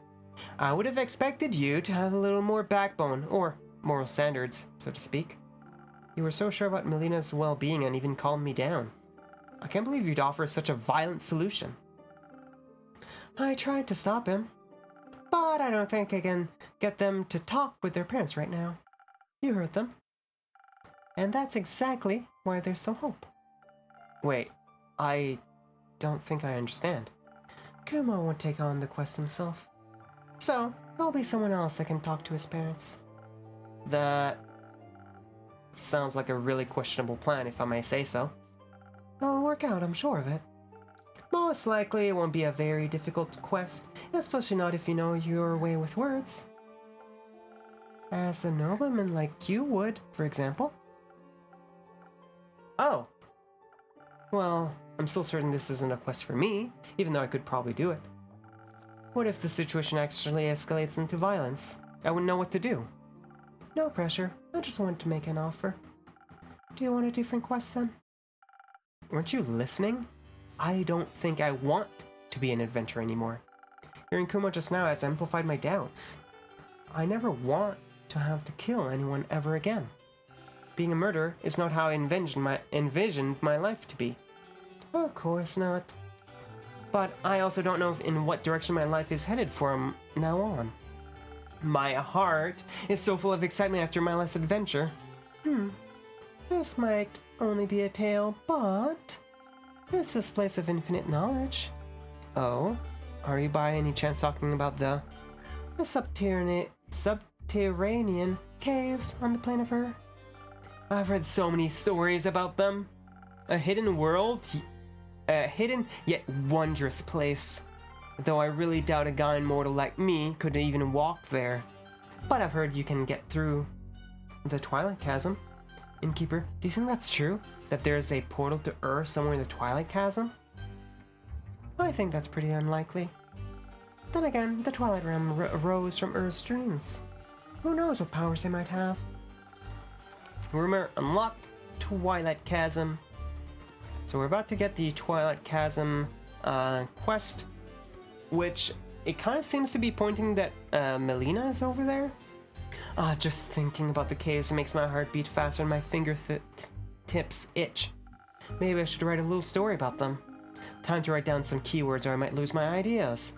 Speaker 2: I would have expected you to have a little more backbone, or moral standards, so to speak. You were so sure about Melina's well-being and even calmed me down. I can't believe you'd offer such a violent solution. I tried to stop him, but I don't think I can get them to talk with their parents right now. You heard them. And that's exactly why there's some hope. Wait, I don't think I understand. Kumo won't take on the quest himself. So, there'll be someone else that can talk to his parents. That sounds like a really questionable plan, if I may say so. It'll work out, I'm sure of it. Most likely it won't be a very difficult quest, especially not if you know your way with words. As a nobleman like you would, for example. Oh. Well, I'm still certain this isn't a quest for me, even though I could probably do it. What if the situation actually escalates into violence? I wouldn't know what to do. No pressure. I just wanted to make an offer. Do you want a different quest then? Weren't you listening? I don't think I want to be an adventurer anymore. Hearing Kumo just now has amplified my doubts. I never want to have to kill anyone ever again. Being a murderer is not how I envisioned my life to be. Of course not. But I also don't know in what direction my life is headed from now on. My heart is so full of excitement after my last adventure. This might only be a tale, but there's this place of infinite knowledge. Oh? Are you by any chance talking about the subterranean caves on the plane of Ur? I've read so many stories about them. A hidden world, a hidden yet wondrous place. Though I really doubt a guy immortal like me could even walk there. But I've heard you can get through the Twilight Chasm. Innkeeper, do you think that's true? That there's a portal to Ur somewhere in the Twilight Chasm? I think that's pretty unlikely. Then again, the Twilight Realm arose from Ur's dreams. Who knows what powers they might have? Rumor unlocked Twilight Chasm. So we're about to get the Twilight Chasm quest, which it kind of seems to be pointing that Melina is over there. Just thinking about the caves makes my heart beat faster and my fingertips itch. Maybe I should write a little story about them. Time to write down some keywords or I might lose my ideas.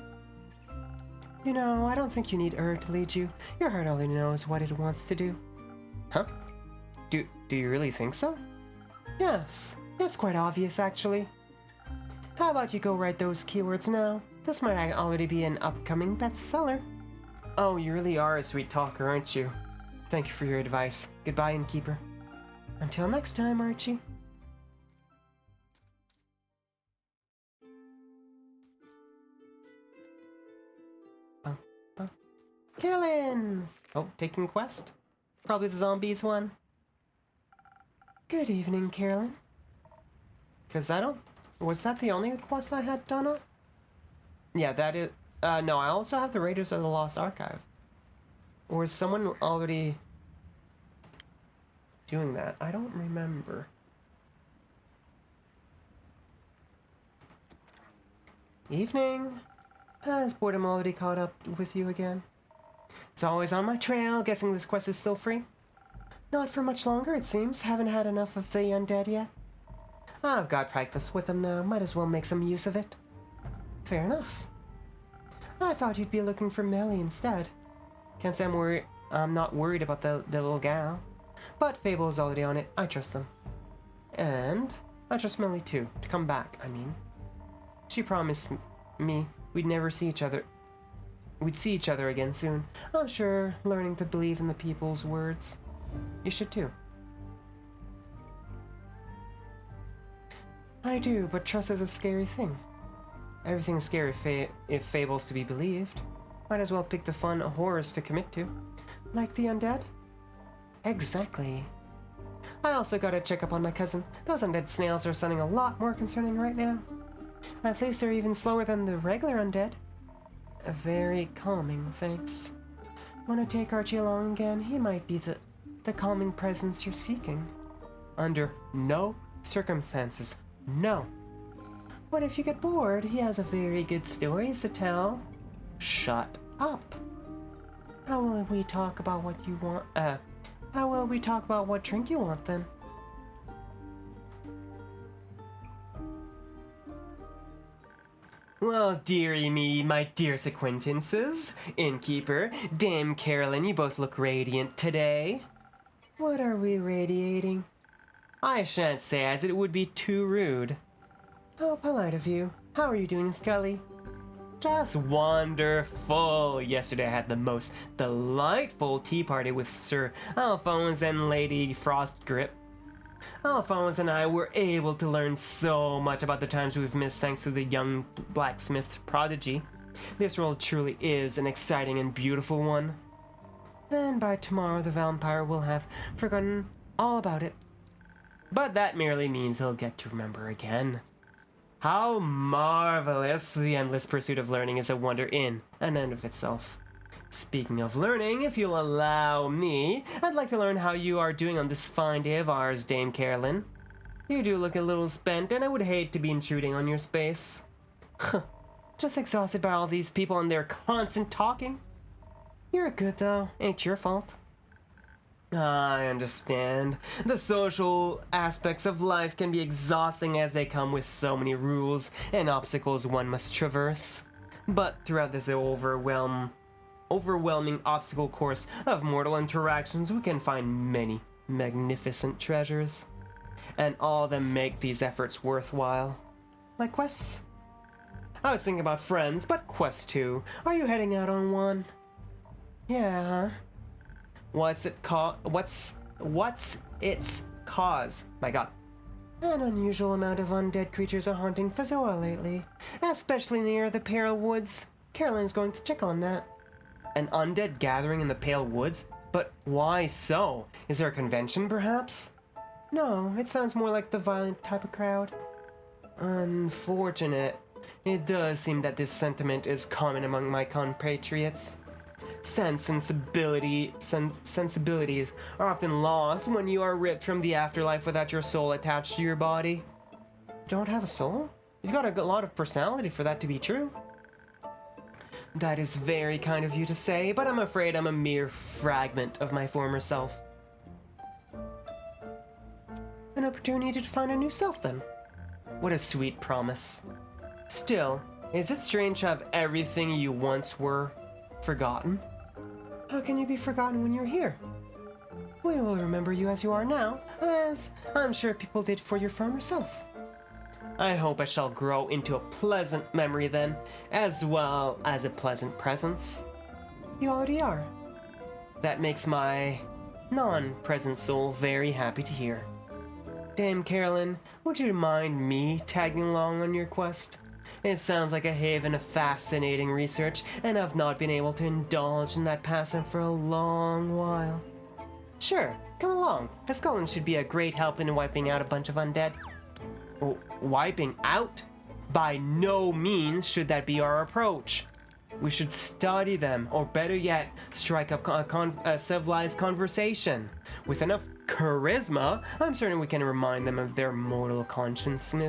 Speaker 2: You know, I don't think you need Ur to lead you. Your heart already knows what it wants to do. Huh? Do you really think so? Yes, it's quite obvious actually. How about you go write those keywords now? This might already be an upcoming bestseller. Oh, you really are a sweet talker, aren't you? Thank you for your advice. Goodbye, Innkeeper. Until next time, Archie. Carolyn! Oh, taking quest? Probably the zombies one. Good evening, Carolyn. Because I don't... Was that the only quest I had done up? Yeah, that is... no, I also have the Raiders of the Lost Archive. Or is someone already doing that? I don't remember. Evening. Has boredom already caught up with you again? It's always on my trail. Guessing this quest is still free? Not for much longer, it seems. Haven't had enough of the undead yet. I've got practice with them now. Might as well make some use of it. Fair enough. I thought you'd be looking for Melly instead. Can't say I'm not worried about the little gal. But Fable is already on it. I trust them. And I trust Melly too. To come back, I mean. She promised me we'd never see each other. We'd see each other again soon. I'm sure learning to believe in the people's words. You should too. I do, but trust is a scary thing. Everything's scary if Fable's to be believed. Might as well pick the fun horrors to commit to. Like the undead? Exactly. I also gotta check up on my cousin. Those undead snails are sounding a lot more concerning right now. At least they're even slower than the regular undead. Very calming, thanks. Wanna take Archie along again? He might be the calming presence you're seeking. Under no circumstances, no. What if you get bored? He has a very good stories to tell. Shut up. How will we talk about what you want? How will we talk about what drink you want then? Well, dearie me, my dearest acquaintances, Innkeeper, Dame Carolyn, you both look radiant today. What are we radiating? I shan't say, as it would be too rude. How polite of you. How are you doing, Scully? Just wonderful. Yesterday I had the most delightful tea party with Sir Alphonse and Lady Frostgrip. Alphonse and I were able to learn so much about the times we've missed thanks to the young blacksmith prodigy. This world truly is an exciting and beautiful one. And by tomorrow the vampire will have forgotten all about it. But that merely means he'll get to remember again. How marvelous! The endless pursuit of learning is a wonder in and end of itself. Speaking of learning, if you'll allow me, I'd like to learn how you are doing on this fine day of ours, Dame Carolyn. You do look a little spent, and I would hate to be intruding on your space. Just exhausted by all these people and their constant talking. You're good, though. Ain't your fault. I understand. The social aspects of life can be exhausting as they come with so many rules and obstacles one must traverse. But throughout this overwhelming obstacle course of mortal interactions, we can find many magnificent treasures. And all of them make these efforts worthwhile. Like quests? I was thinking about friends, but quests too. Are you heading out on one? Yeah. What's its cause? My god. An unusual amount of undead creatures are haunting Fazoa lately, especially near the Pale Woods. Carolyn's going to check on that. An undead gathering in the Pale Woods? But why so? Is there a convention, perhaps? No, it sounds more like the violent type of crowd. Unfortunate. It does seem that this sentiment is common among my compatriots. Sensibilities are often lost when you are ripped from the afterlife without your soul attached to your body. You don't have a soul? You've got a lot of personality for that to be true. That is very kind of you to say, but I'm afraid I'm a mere fragment of my former self. An opportunity to find a new self, then. What a sweet promise. Still, is it strange to have everything you once were forgotten? How can you be forgotten when you're here? We will remember you as you are now, as I'm sure people did for your former self. I hope I shall grow into a pleasant memory then, as well as a pleasant presence. You already are. That makes my non-present soul very happy to hear. Dame Carolyn, would you mind me tagging along on your quest? It sounds like a haven of fascinating research, and I've not been able to indulge in that pastime for a long while. Sure, come along. A Scullen should be a great help in wiping out a bunch of undead. Wiping out? By no means should that be our approach. We should study them, or better yet, strike up a civilized conversation. With enough charisma, I'm certain we can remind them of their mortal consciences.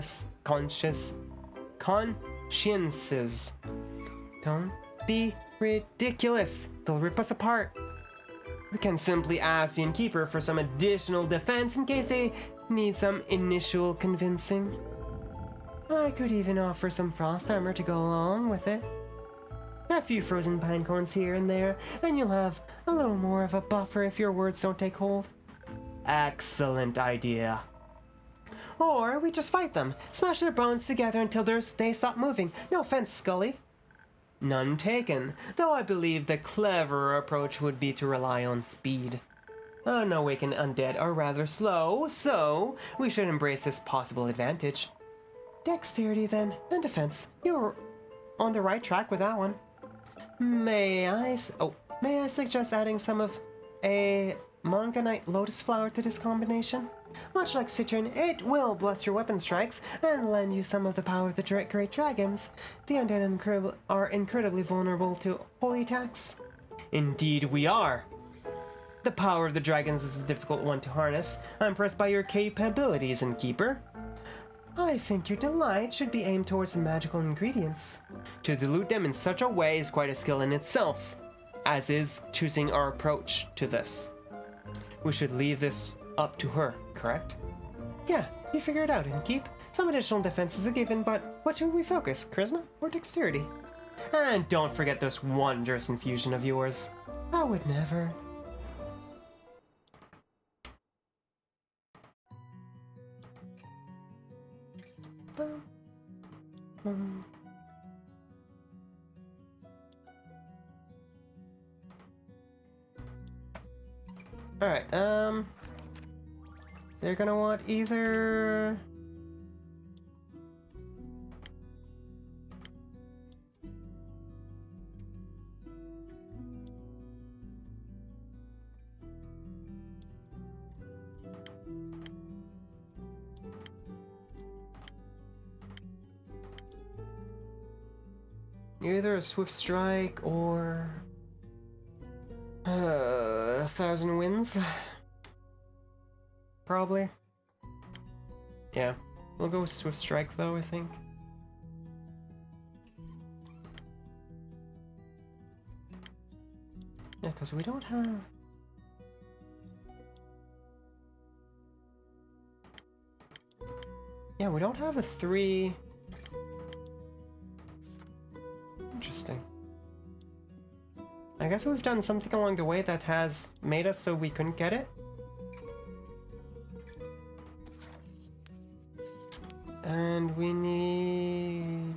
Speaker 2: Don't be ridiculous. They'll rip us apart. We can simply ask the innkeeper for some additional defense in case they need some initial convincing. I could even offer some frost armor to go along with it. A few frozen pine cones here and there, and you'll have a little more of a buffer if your words don't take hold. Excellent idea. Or we just fight them, smash their bones together until they stop moving. No offense, Scully. None taken, though I believe the cleverer approach would be to rely on speed. Unawakened undead are rather slow, so we should embrace this possible advantage. Dexterity then, and defense. You're on the right track with that one. May I suggest adding some of a Monganite lotus flower to this combination? Much like citron, it will bless your weapon strikes and lend you some of the power of the great dragons. The undead are incredibly vulnerable to holy attacks. Indeed we are. The power of the dragons is a difficult one to harness. I'm impressed by your capabilities, Innkeeper. I think your delight should be aimed towards the magical ingredients. To dilute them in such a way is quite a skill in itself, as is choosing our approach to this. We should leave this up to her, correct? Yeah, you figure it out, Innkeep. Some additional defense is a given, but what should we focus? Charisma or dexterity? And don't forget this wondrous infusion of yours. I would never. Alright, they're gonna want either... Either a Swift Strike or 1,000 Winds. Probably. Yeah. We'll go with Swift Strike though, I think. Yeah, because we don't have... Yeah, we don't have a 3... Interesting. I guess we've done something along the way that has made us so we couldn't get it. And we need...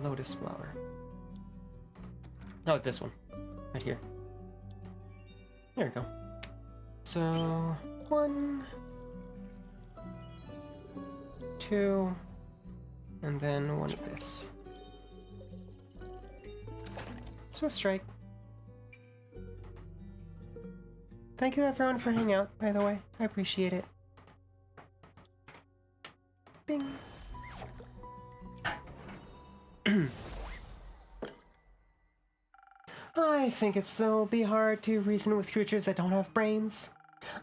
Speaker 2: Lotus flower. Oh, this one. Right here. There we go. So, 1, 2, and then one of this. Swift Strike. Thank you everyone for hanging out, by the way. I appreciate it. Bing. I think it'll be hard to reason with creatures that don't have brains.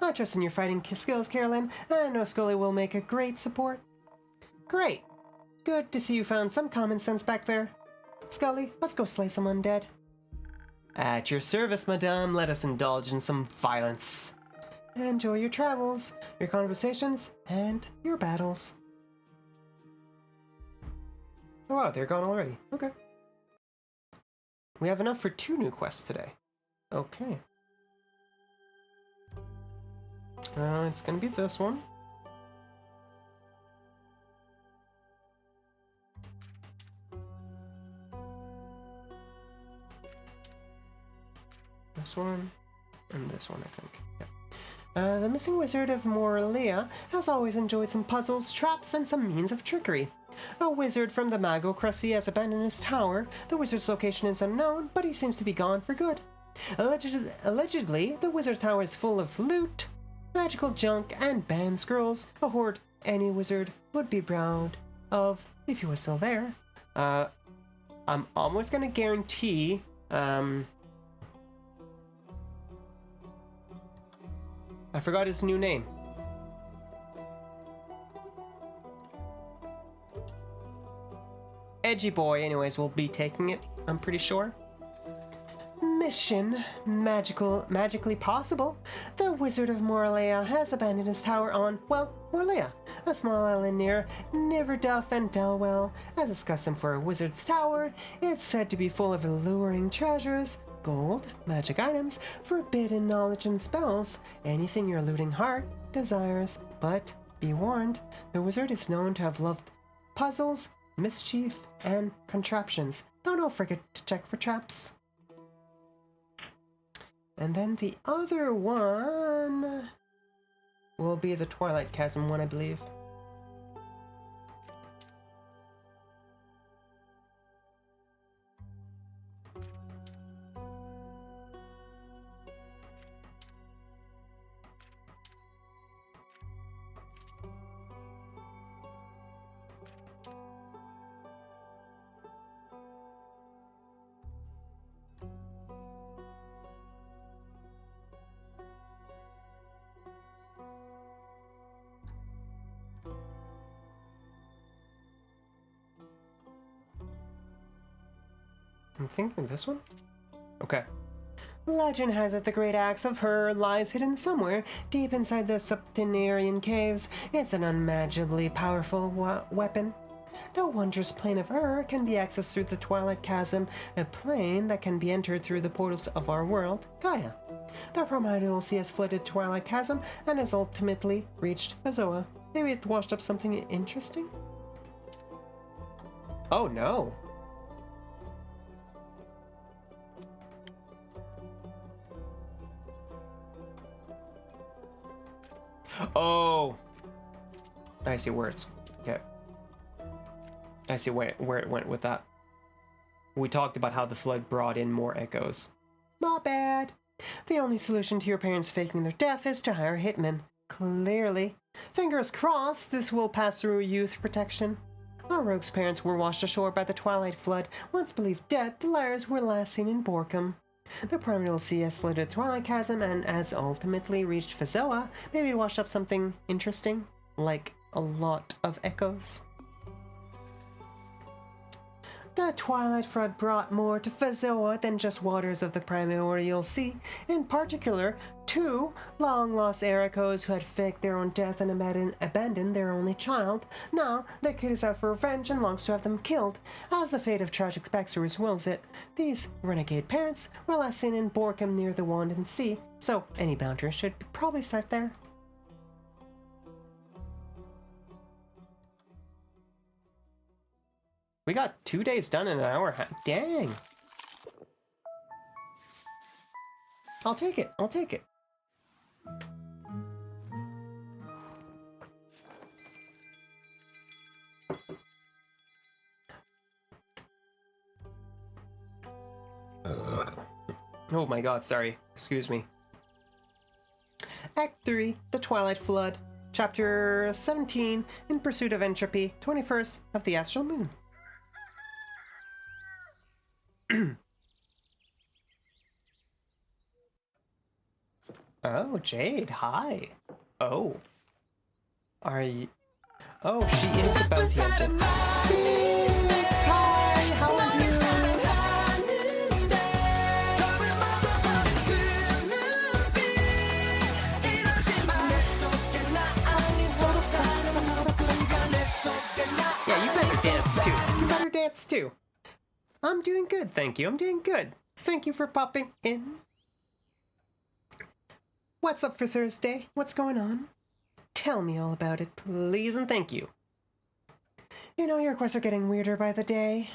Speaker 2: I trust in your fighting skills, Carolyn, and I know Scully will make a great support. Great. Good to see you found some common sense back there. Scully, let's go slay some undead. At your service, madame. Let us indulge in some violence. Enjoy your travels, your conversations, and your battles. Oh wow, they're gone already. Okay. We have enough for 2 new quests today. Okay. It's gonna be this one. This one, and this one, I think. Yeah. The missing wizard of Morlea has always enjoyed some puzzles, traps, and some means of trickery. A wizard from the Magocracy has abandoned his tower. The wizard's location is unknown, but he seems to be gone for good. Allegedly, the wizard tower is full of loot, magical junk, and banned scrolls, a hoard any wizard would be proud of if he was still there. I'm almost gonna guarantee, I forgot his new name. Edgy boy, anyways, will be taking it, I'm pretty sure. Mission magically possible. The Wizard of Morlea has abandoned his tower on, well, Morlea, a small island near Niverduff and Delwell. As is custom for a wizard's tower, it's said to be full of alluring treasures, gold, magic items, forbidden knowledge and spells, anything your looting heart desires. But be warned, the wizard is known to have loved puzzles, mischief, and contraptions. Don't forget to check for traps. And then the other one will be the Twilight Chasm one, I believe. I'm thinking this one? Okay. Legend has it the great axe of Her lies hidden somewhere deep inside the subterranean caves. It's an unimaginably powerful weapon. The wondrous plane of Her can be accessed through the Twilight Chasm, a plane that can be entered through the portals of our world, Gaia. The primordial sea has flooded Twilight Chasm and has ultimately reached Fazoa. Maybe it washed up something interesting? Oh no! Oh, I see where it's, okay. I see where it went with that. We talked about how the flood brought in more echoes. My bad. The only solution to your parents faking their death is to hire hitmen. Clearly. Fingers crossed this will pass through youth protection. Our rogue's parents were washed ashore by the Twilight Flood. Once believed dead, the liars were last seen in Borkum. The primordial sea exploited the Twilight Chasm and as ultimately reached Fazoa, maybe it washed up something interesting, like a lot of echoes. The Twilight Flood brought more to Fazoa than just waters of the primordial sea. In particular, 2 long-lost Ericos who had faked their own death and abandoned their only child. Now, the kid is out for revenge and longs to have them killed. As the fate of tragic backstories wills it, these renegade parents were last seen in Borkum near the Wand and Sea, so any bounty should probably start there. We got 2 days done in an hour. Dang. I'll take it. I'll take it. Oh my god, sorry. Excuse me. Act 3, The Twilight Flood. Chapter 17, In Pursuit of Entropy, 21st of the Astral Moon. Oh, Jade, hi. Oh. Are you... Oh, she is a bounty hunter. Phoenix, hi, how are you? Yeah, you better dance too. You better dance too. I'm doing good, thank you. I'm doing good. Thank you for popping in. What's up for Thursday? What's going on? Tell me all about it, please, and thank you. You know, your quests are getting weirder by the day.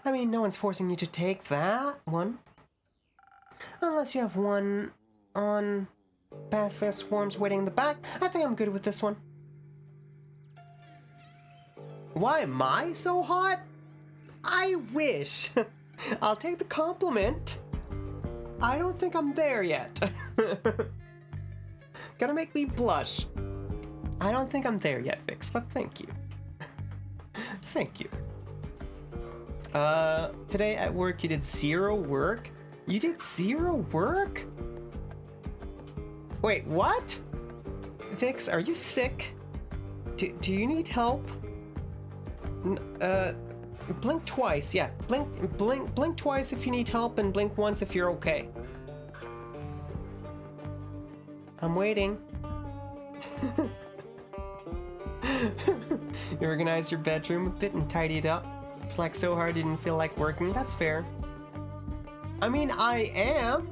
Speaker 2: I mean, no one's forcing you to take that one. Unless you have one on Basilisk Swarms waiting in the back, I think I'm good with this one. Why am I so hot? I wish. I'll take the compliment. I don't think I'm there yet. Gonna make me blush. I don't think I'm there yet, Vix, but thank you. Thank you. Today at work you did 0 work? You did 0 work? Wait, what? Vix, are you sick? Do you need help? Blink twice, yeah. Blink twice if you need help and blink once if you're okay. I'm waiting. You organized your bedroom a bit and tidied up. It's like so hard you didn't feel like working. That's fair. I mean, I am.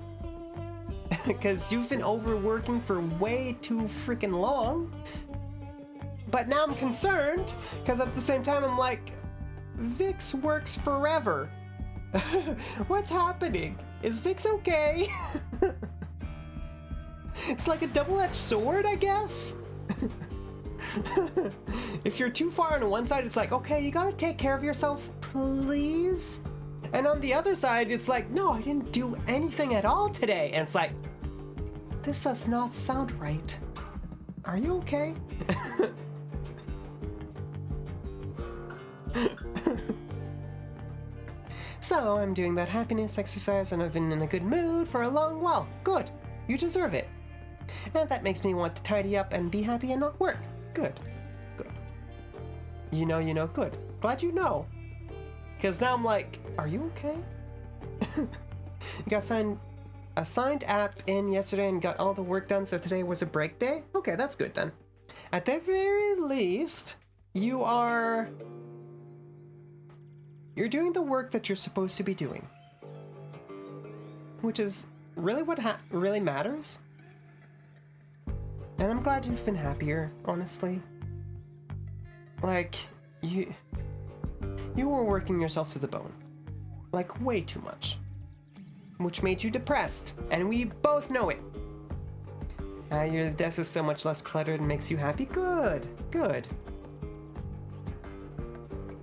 Speaker 2: Because you've been overworking for way too freaking long. But now I'm concerned, because at the same time I'm like, Vix works forever. What's happening? Is Vix okay? It's like a double-edged sword, I guess. If you're too far on one side, it's like, okay, you gotta take care of yourself, please. And on the other side, it's like, no, I didn't do anything at all today. And it's like, this does not sound right. Are you okay? So I'm doing that happiness exercise and I've been in a good mood for a long while. Good. You deserve it. And that makes me want to tidy up and be happy and not work. Good. Good. You know, good. Glad you know. Because now I'm like, are you okay? You got a signed app in yesterday and got all the work done, so today was a break day? Okay, that's good then. At the very least, you're doing the work that you're supposed to be doing. Which is really what really matters. And I'm glad you've been happier, honestly. Like, you were working yourself to the bone. Like, way too much. Which made you depressed, and we both know it. Your desk is so much less cluttered and makes you happy. Good, good.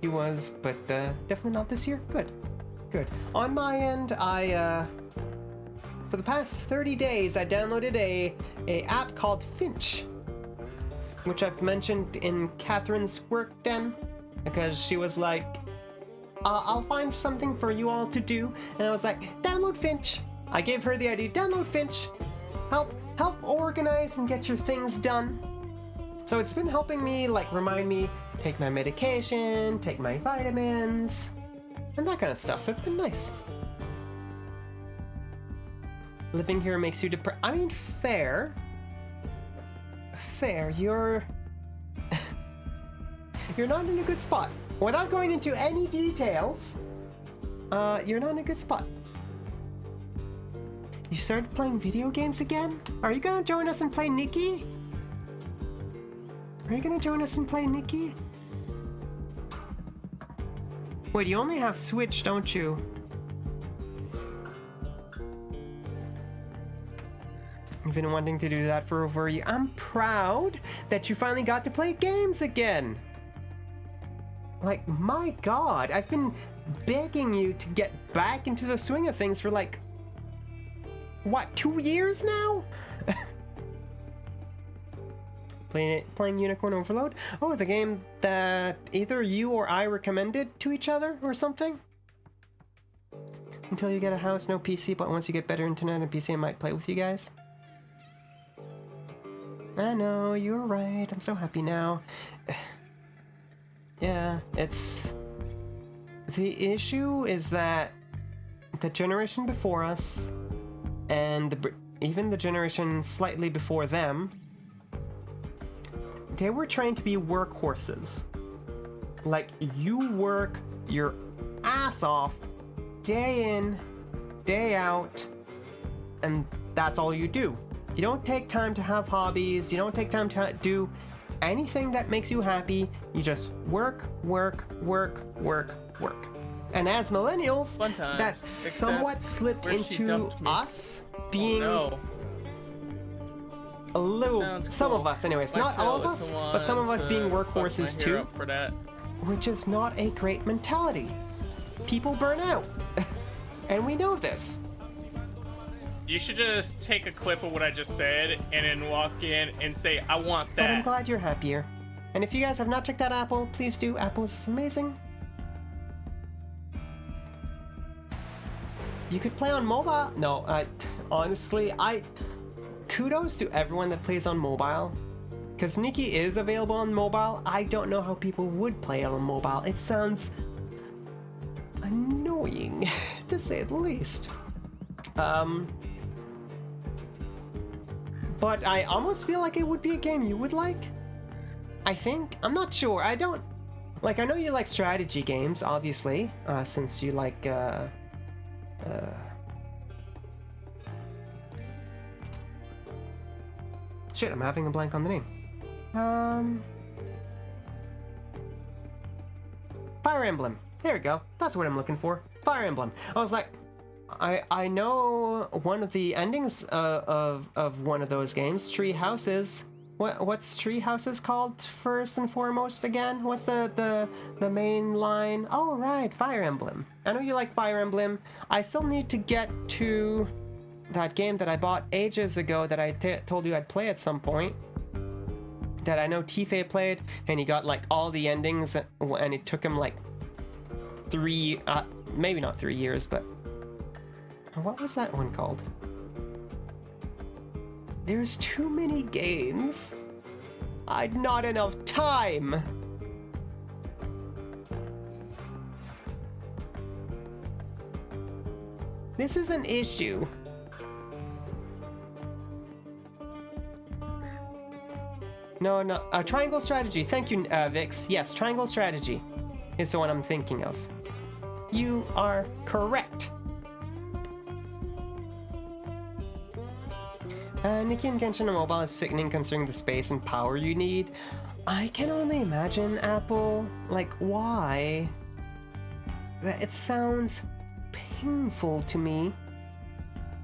Speaker 2: He was, but definitely not this year. Good, good. On my end, I for the past 30 days, I downloaded a app called Finch, which I've mentioned in Catherine's work den, because she was like, I'll find something for you all to do, and I was like, download Finch. I gave her the idea, download Finch. Help organize and get your things done. So it's been helping me, like, remind me, take my medication, take my vitamins, and that kind of stuff, so it's been nice. Living here makes you depressed. I mean, fair. You're not in a good spot. Without going into any details, you're not in a good spot. You started playing video games again? Are you gonna join us and play Nikki? Are you gonna join us and play Nikki? Wait, you only have Switch, don't you? You've been wanting to do that for over a year. I'm proud that you finally got to play games again. Like, my god, I've been begging you to get back into the swing of things for like, what, 2 years now? Playing Unicorn Overload? Oh, the game that either you or I recommended to each other or something? Until you get a house, no PC, but once you get better internet and PC, I might play with you guys. I know, you're right. I'm so happy now. Yeah, it's... The issue is that the generation before us, and even the generation slightly before them, they were trained to be workhorses. Like, you work your ass off, day in, day out, and that's all you do. You don't take time to have hobbies, you don't take time to do anything that makes you happy. You just work. And as millennials, that somewhat slipped into us being a little, some of us anyways, not all of us, but some of us being workhorses too, which is not a great mentality. People burn out, and we know this.
Speaker 4: You should just take a clip of what I just said and then walk in and say, I want that.
Speaker 2: But I'm glad you're happier. And if you guys have not checked out Apple, please do. Apple is amazing. You could play on mobile. No, honestly, kudos to everyone that plays on mobile. Because Nikki is available on mobile. I don't know how people would play on mobile. It sounds annoying, to say the least. But I almost feel like it would be a game you would like. I think. I'm not sure. I don't... Like, I know you like strategy games, obviously, since you like, Shit, I'm having a blank on the name. Fire Emblem. There we go. That's what I'm looking for. Fire Emblem. I was like... I know one of the endings of one of those games, Tree Houses. What's Tree Houses called first and foremost again? What's the main line? Oh right, Fire Emblem. I know you like Fire Emblem. I still need to get to that game that I bought ages ago that I told you I'd play at some point. That I know Tife played, and he got like all the endings, and it took him like maybe not 3 years, but what was that one called? There's too many games. I'd not enough time. This is an issue. No, Triangle Strategy. Thank you, Vix. Yes, Triangle Strategy is the one I'm thinking of. You are correct. Nikki and Genshin on mobile is sickening considering the space and power you need. I can only imagine, Apple. Like, why? It sounds painful to me.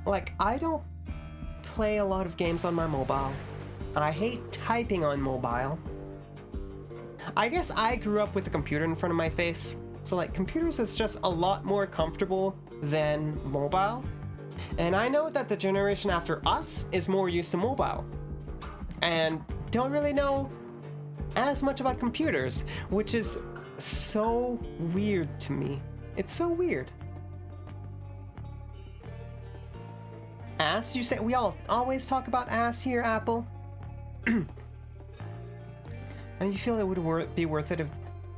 Speaker 2: Like, I don't play a lot of games on my mobile. I hate typing on mobile. I guess I grew up with a computer in front of my face. So, like, computers is just a lot more comfortable than mobile. And I know that the generation after us is more used to mobile and don't really know as much about computers, which is so weird to me. It's so weird. Ass, you say? We all always talk about ass here, Apple. And you feel it would be worth it if...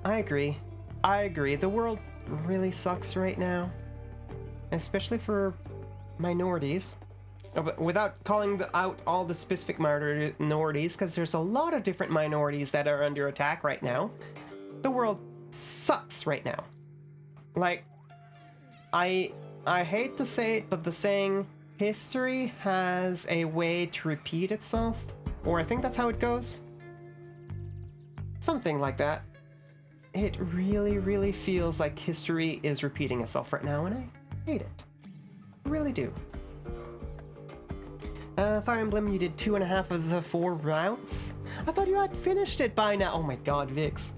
Speaker 2: I agree. I agree. The world really sucks right now. Especially for minorities. Without calling out all the specific minorities, because there's a lot of different minorities that are under attack right now. The world sucks right now. Like, I hate to say it, but the saying, history has a way to repeat itself, or I think that's how it goes. Something like that. It really, really feels like history is repeating itself right now, and I hate it. I really do. Fire Emblem, you did 2.5 of the 4 routes? I thought you had finished it by now. Oh my god, Vix.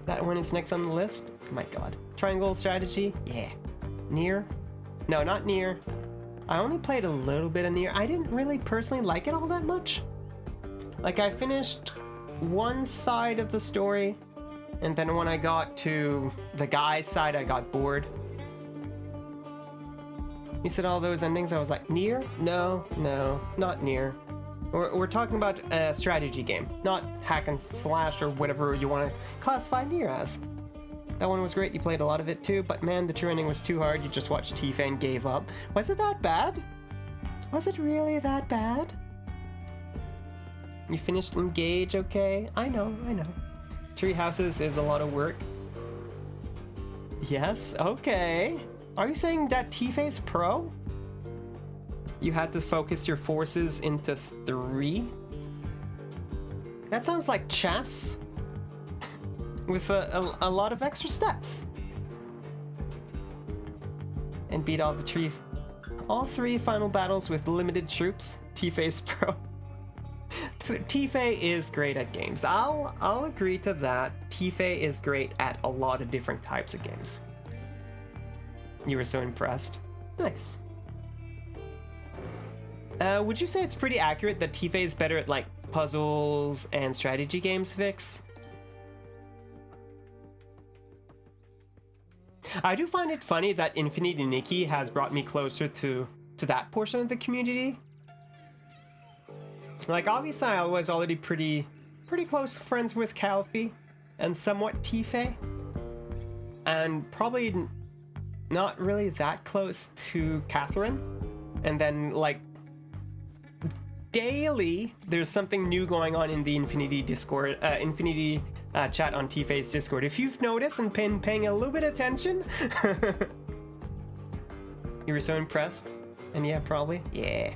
Speaker 2: That one is next on the list? Oh my god. Triangle strategy? Yeah. Nier? No, not Nier. I only played a little bit of Nier. I didn't really personally like it all that much. Like, I finished one side of the story, and then when I got to the guy's side, I got bored. You said all those endings, I was like, Nier? No, not Nier. We're talking about a strategy game, not hack and slash or whatever you want to classify Nier as. That one was great, you played a lot of it too, but man, the true ending was too hard, you just watched Tifa and gave up. Was it that bad? Was it really that bad? You finished Engage, okay? I know. Tree houses is a lot of work. Yes, okay. Are you saying that Tifa's pro? You had to focus your forces into 3? That sounds like chess. With a lot of extra steps. And beat all 3 final battles with limited troops. Tifa's pro. Tifa is great at games. I'll agree to that. Tifa is great at a lot of different types of games. You were so impressed. Nice. Would you say it's pretty accurate that Tifa is better at like puzzles and strategy games, Vix? I do find it funny that Infinity Nikki has brought me closer to that portion of the community. Like, obviously I was already pretty close friends with Calfee and somewhat Tifa, and probably not really that close to Catherine. And then, like, daily there's something new going on in the Infinity Discord, chat on Tifa's Discord. If you've noticed and been paying a little bit of attention. You were so impressed? And yeah, probably. Yeah.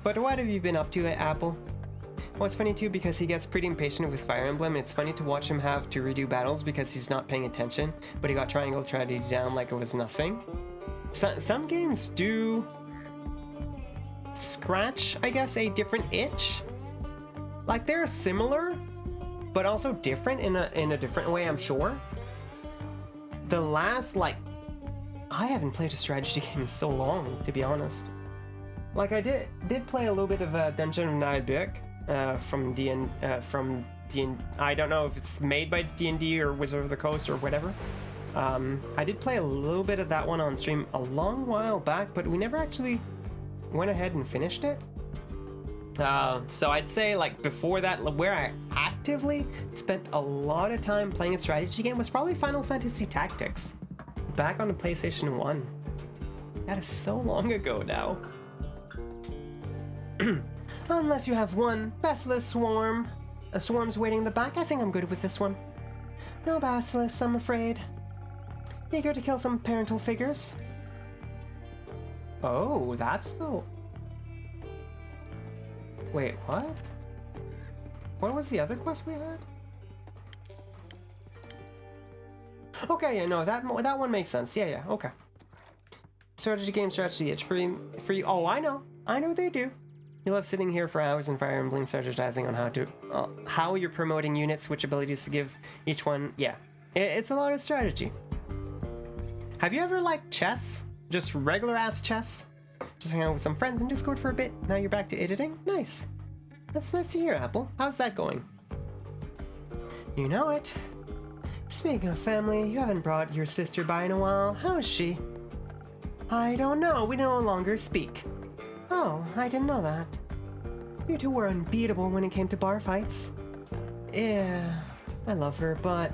Speaker 2: But what have you been up to at Apple? Well, it's funny too because he gets pretty impatient with Fire Emblem. It's funny to watch him have to redo battles because he's not paying attention, but he got Triangle Strategy down like it was nothing. Some games do scratch, I guess, a different itch. Like, they're similar, but also different in a different way, I'm sure. The last, like, I haven't played a strategy game in so long, to be honest. Like, I did play a little bit of Dungeon of Nibik from I don't know if it's made by D&D or Wizard of the Coast or whatever. I did play a little bit of that one on stream a long while back, but we never actually went ahead and finished it. So I'd say, like, before that, where I actively spent a lot of time playing a strategy game was probably Final Fantasy Tactics, back on the PlayStation 1. That is so long ago now. Unless you have one Basilisk Swarm. A swarm's waiting in the back. I think I'm good with this one. No Basilisk, I'm afraid. Eager to kill some parental figures. Oh, that's the... Wait, what? What was the other quest we had? Okay, yeah, no, that one makes sense. Yeah, okay. Strategy game, strategy itch for you. Oh, I know they do. You love sitting here for hours in Fire Emblem strategizing on how you're promoting units, which abilities to give each one. Yeah, it's a lot of strategy. Have you ever liked chess? Just regular ass chess? Just hang out with some friends in Discord for a bit. Now you're back to editing? Nice. That's nice to hear, Apple. How's that going? You know it. Speaking of family, you haven't brought your sister by in a while. How is she? I don't know. We no longer speak. Oh, I didn't know that. You two were unbeatable when it came to bar fights. Yeah, I love her, but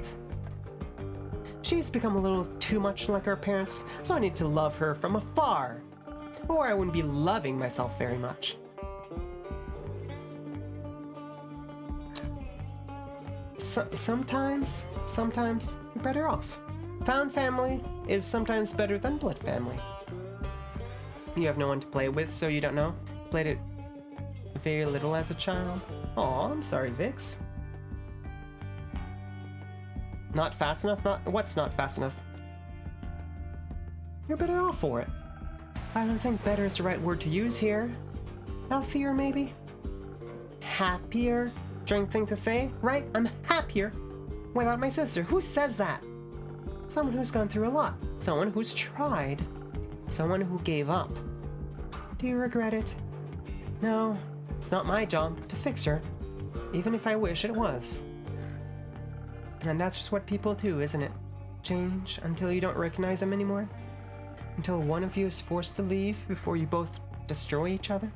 Speaker 2: she's become a little too much like our parents, so I need to love her from afar. Or I wouldn't be loving myself very much. Sometimes you're better off. Found family is sometimes better than blood family. You have no one to play with, so you don't know. Played it very little as a child. Aw, I'm sorry, Vix. Not fast enough? What's not fast enough? You're better off for it. I don't think better is the right word to use here. Healthier, maybe? Happier? Strange thing to say, right? I'm happier without my sister. Who says that? Someone who's gone through a lot. Someone who's tried. Someone who gave up. Do you regret it? No, it's not my job to fix her, even if I wish it was. And that's just what people do, isn't it? Change until you don't recognize them anymore? Until one of you is forced to leave before you both destroy each other?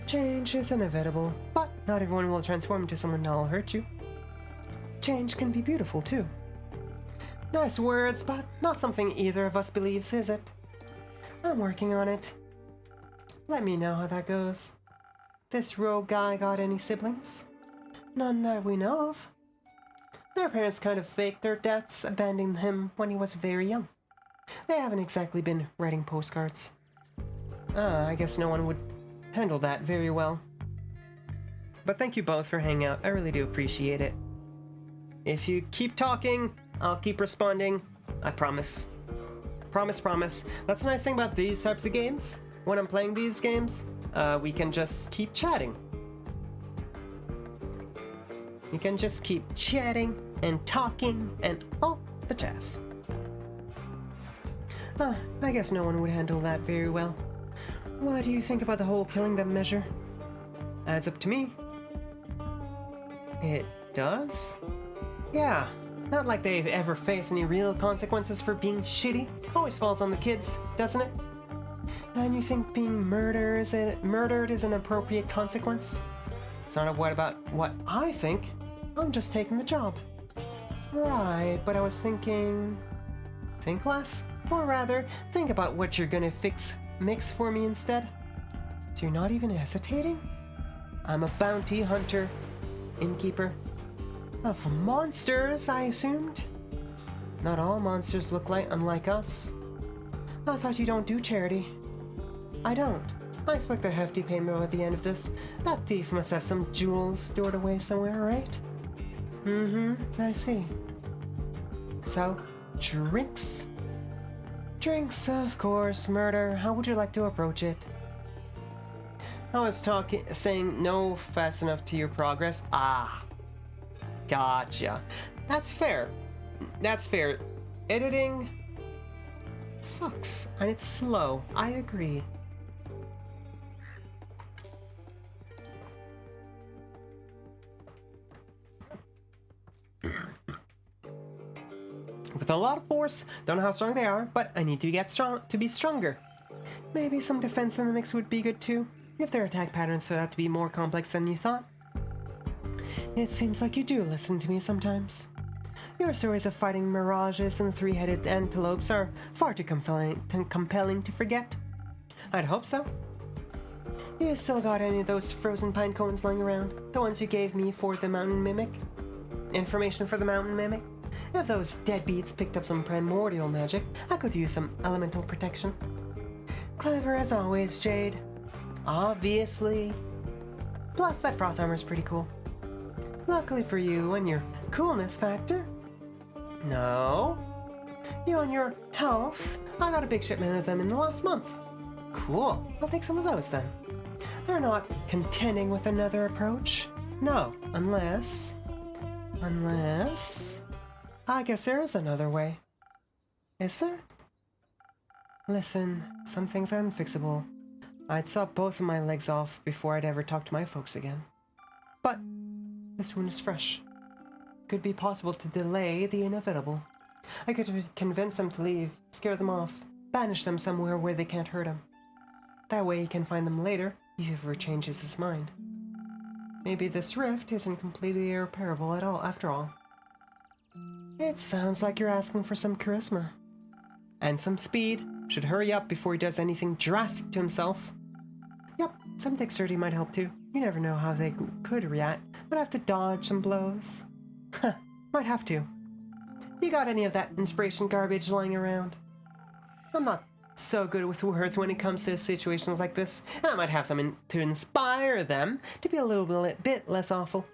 Speaker 2: Change is inevitable, but not everyone will transform into someone that will hurt you. Change can be beautiful, too. Nice words, but not something either of us believes, is it? I'm working on it. Let me know how that goes. This rogue guy got any siblings? None that we know of. Their parents kind of faked their deaths, abandoning him when he was very young. They haven't exactly been writing postcards. I guess no one would handle that very well. But thank you both for hanging out. I really do appreciate it. If you keep talking, I'll keep responding. I promise. Promise. That's the nice thing about these types of games. When I'm playing these games, we can just keep chatting. You can just keep chatting and talking and all the jazz. I guess no one would handle that very well. What do you think about the whole killing them measure? Adds up to me. It does? Yeah, not like they've ever faced any real consequences for being shitty. Always falls on the kids, doesn't it? And you think being murdered is an appropriate consequence? It's not about what I think. I'm just taking the job. Right, but I was thinking... Think less? Or rather, think about what you're gonna mix for me instead. So you're not even hesitating? I'm a bounty hunter. Innkeeper. Of monsters, I assumed? Not all monsters look unlike us. I thought you don't do charity. I don't. I expect a hefty payment at the end of this. That thief must have some jewels stored away somewhere, right? I see. So, drinks? Drinks, of course. Murder. How would you like to approach it? I was saying no fast enough to your progress. Ah. Gotcha. That's fair. Editing sucks, and it's slow. I agree. With a lot of force, don't know how strong they are, but I need to be stronger. Maybe some defense in the mix would be good too, if their attack patterns turn out to be more complex than you thought. It seems like you do listen to me sometimes. Your stories of fighting mirages and three-headed antelopes are far too compelling to forget. I'd hope so. You still got any of those frozen pine cones lying around? The ones you gave me for the mountain mimic? Information for the mountain mimic? If those deadbeats picked up some primordial magic, I could use some elemental protection. Clever as always, Jade. Obviously. Plus, that frost armor's pretty cool. Luckily for you and your coolness factor. No. You and your health. I got a big shipment of them in the last month. Cool. I'll take some of those then. They're not contending with another approach. No, unless... I guess there is another way. Is there? Listen, some things are unfixable. I'd saw both of my legs off before I'd ever talk to my folks again. But this wound is fresh. Could be possible to delay the inevitable. I could convince them to leave, scare them off, banish them somewhere where they can't hurt him. That way he can find them later if he ever changes his mind. Maybe this rift isn't completely irreparable at all, after all. It sounds like you're asking for some charisma. And some speed. Should hurry up before he does anything drastic to himself. Yep, some dexterity might help too. You never know how they could react. Might have to dodge some blows. Huh, might have to. You got any of that inspiration garbage lying around? I'm not so good with words when it comes to situations like this, and I might have some to inspire them to be a little bit less awful.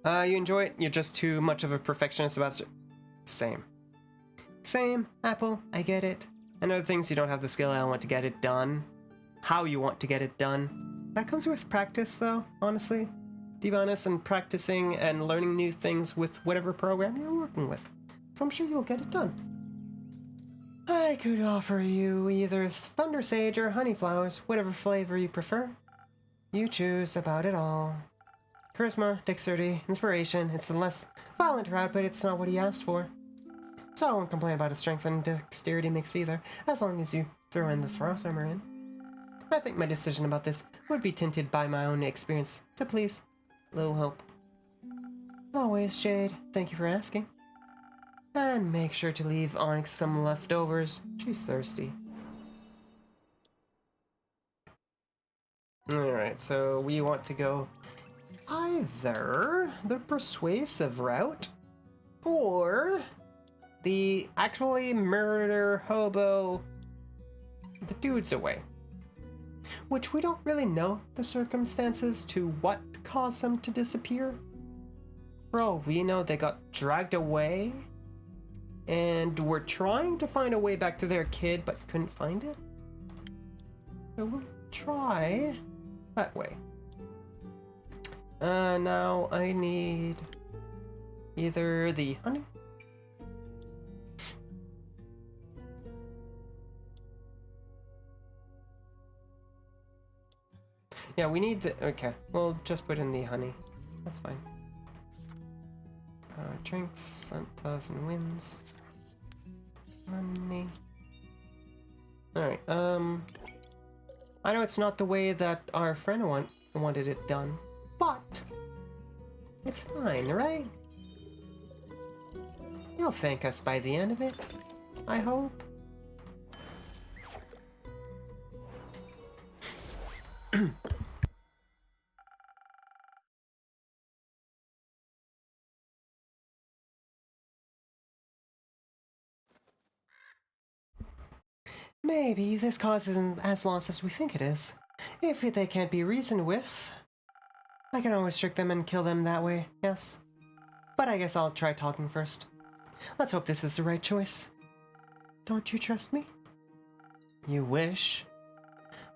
Speaker 2: You enjoy it? You're just too much of a perfectionist about Same. Same, Apple, I get it. And other things, you don't have the skill element to get it done. How you want to get it done. That comes with practice, though, honestly. To be honest, and practicing and learning new things with whatever program you're working with. So I'm sure you'll get it done. I could offer you either Thunder Sage or Honey Flowers, whatever flavor you prefer. You choose about it all. Charisma, dexterity, inspiration, it's a less violent route, but it's not what he asked for. So I won't complain about a strength and dexterity mix either, as long as you throw in the frost armor in. I think my decision about this would be tinted by my own experience, so please, little help. Always, Jade, thank you for asking. And make sure to leave Onyx some leftovers, she's thirsty. Alright, so we want to go either the persuasive route, or the actually murder hobo the dudes away. Which we don't really know the circumstances to what caused them to disappear. For all we know, they got dragged away and were trying to find a way back to their kid but couldn't find it. So we'll try that way. Now I need either the honey. Yeah, we need the... Okay, we'll just put in the honey. That's fine. Drinks, 1,000 wins. Honey. Alright, I know it's not the way that our friend wanted it done, but it's fine, right? You'll thank us by the end of it, I hope. Maybe this cause isn't as lost as we think it is. If they can't be reasoned with, I can always trick them and kill them that way, yes. But I guess I'll try talking first. Let's hope this is the right choice. Don't you trust me? You wish.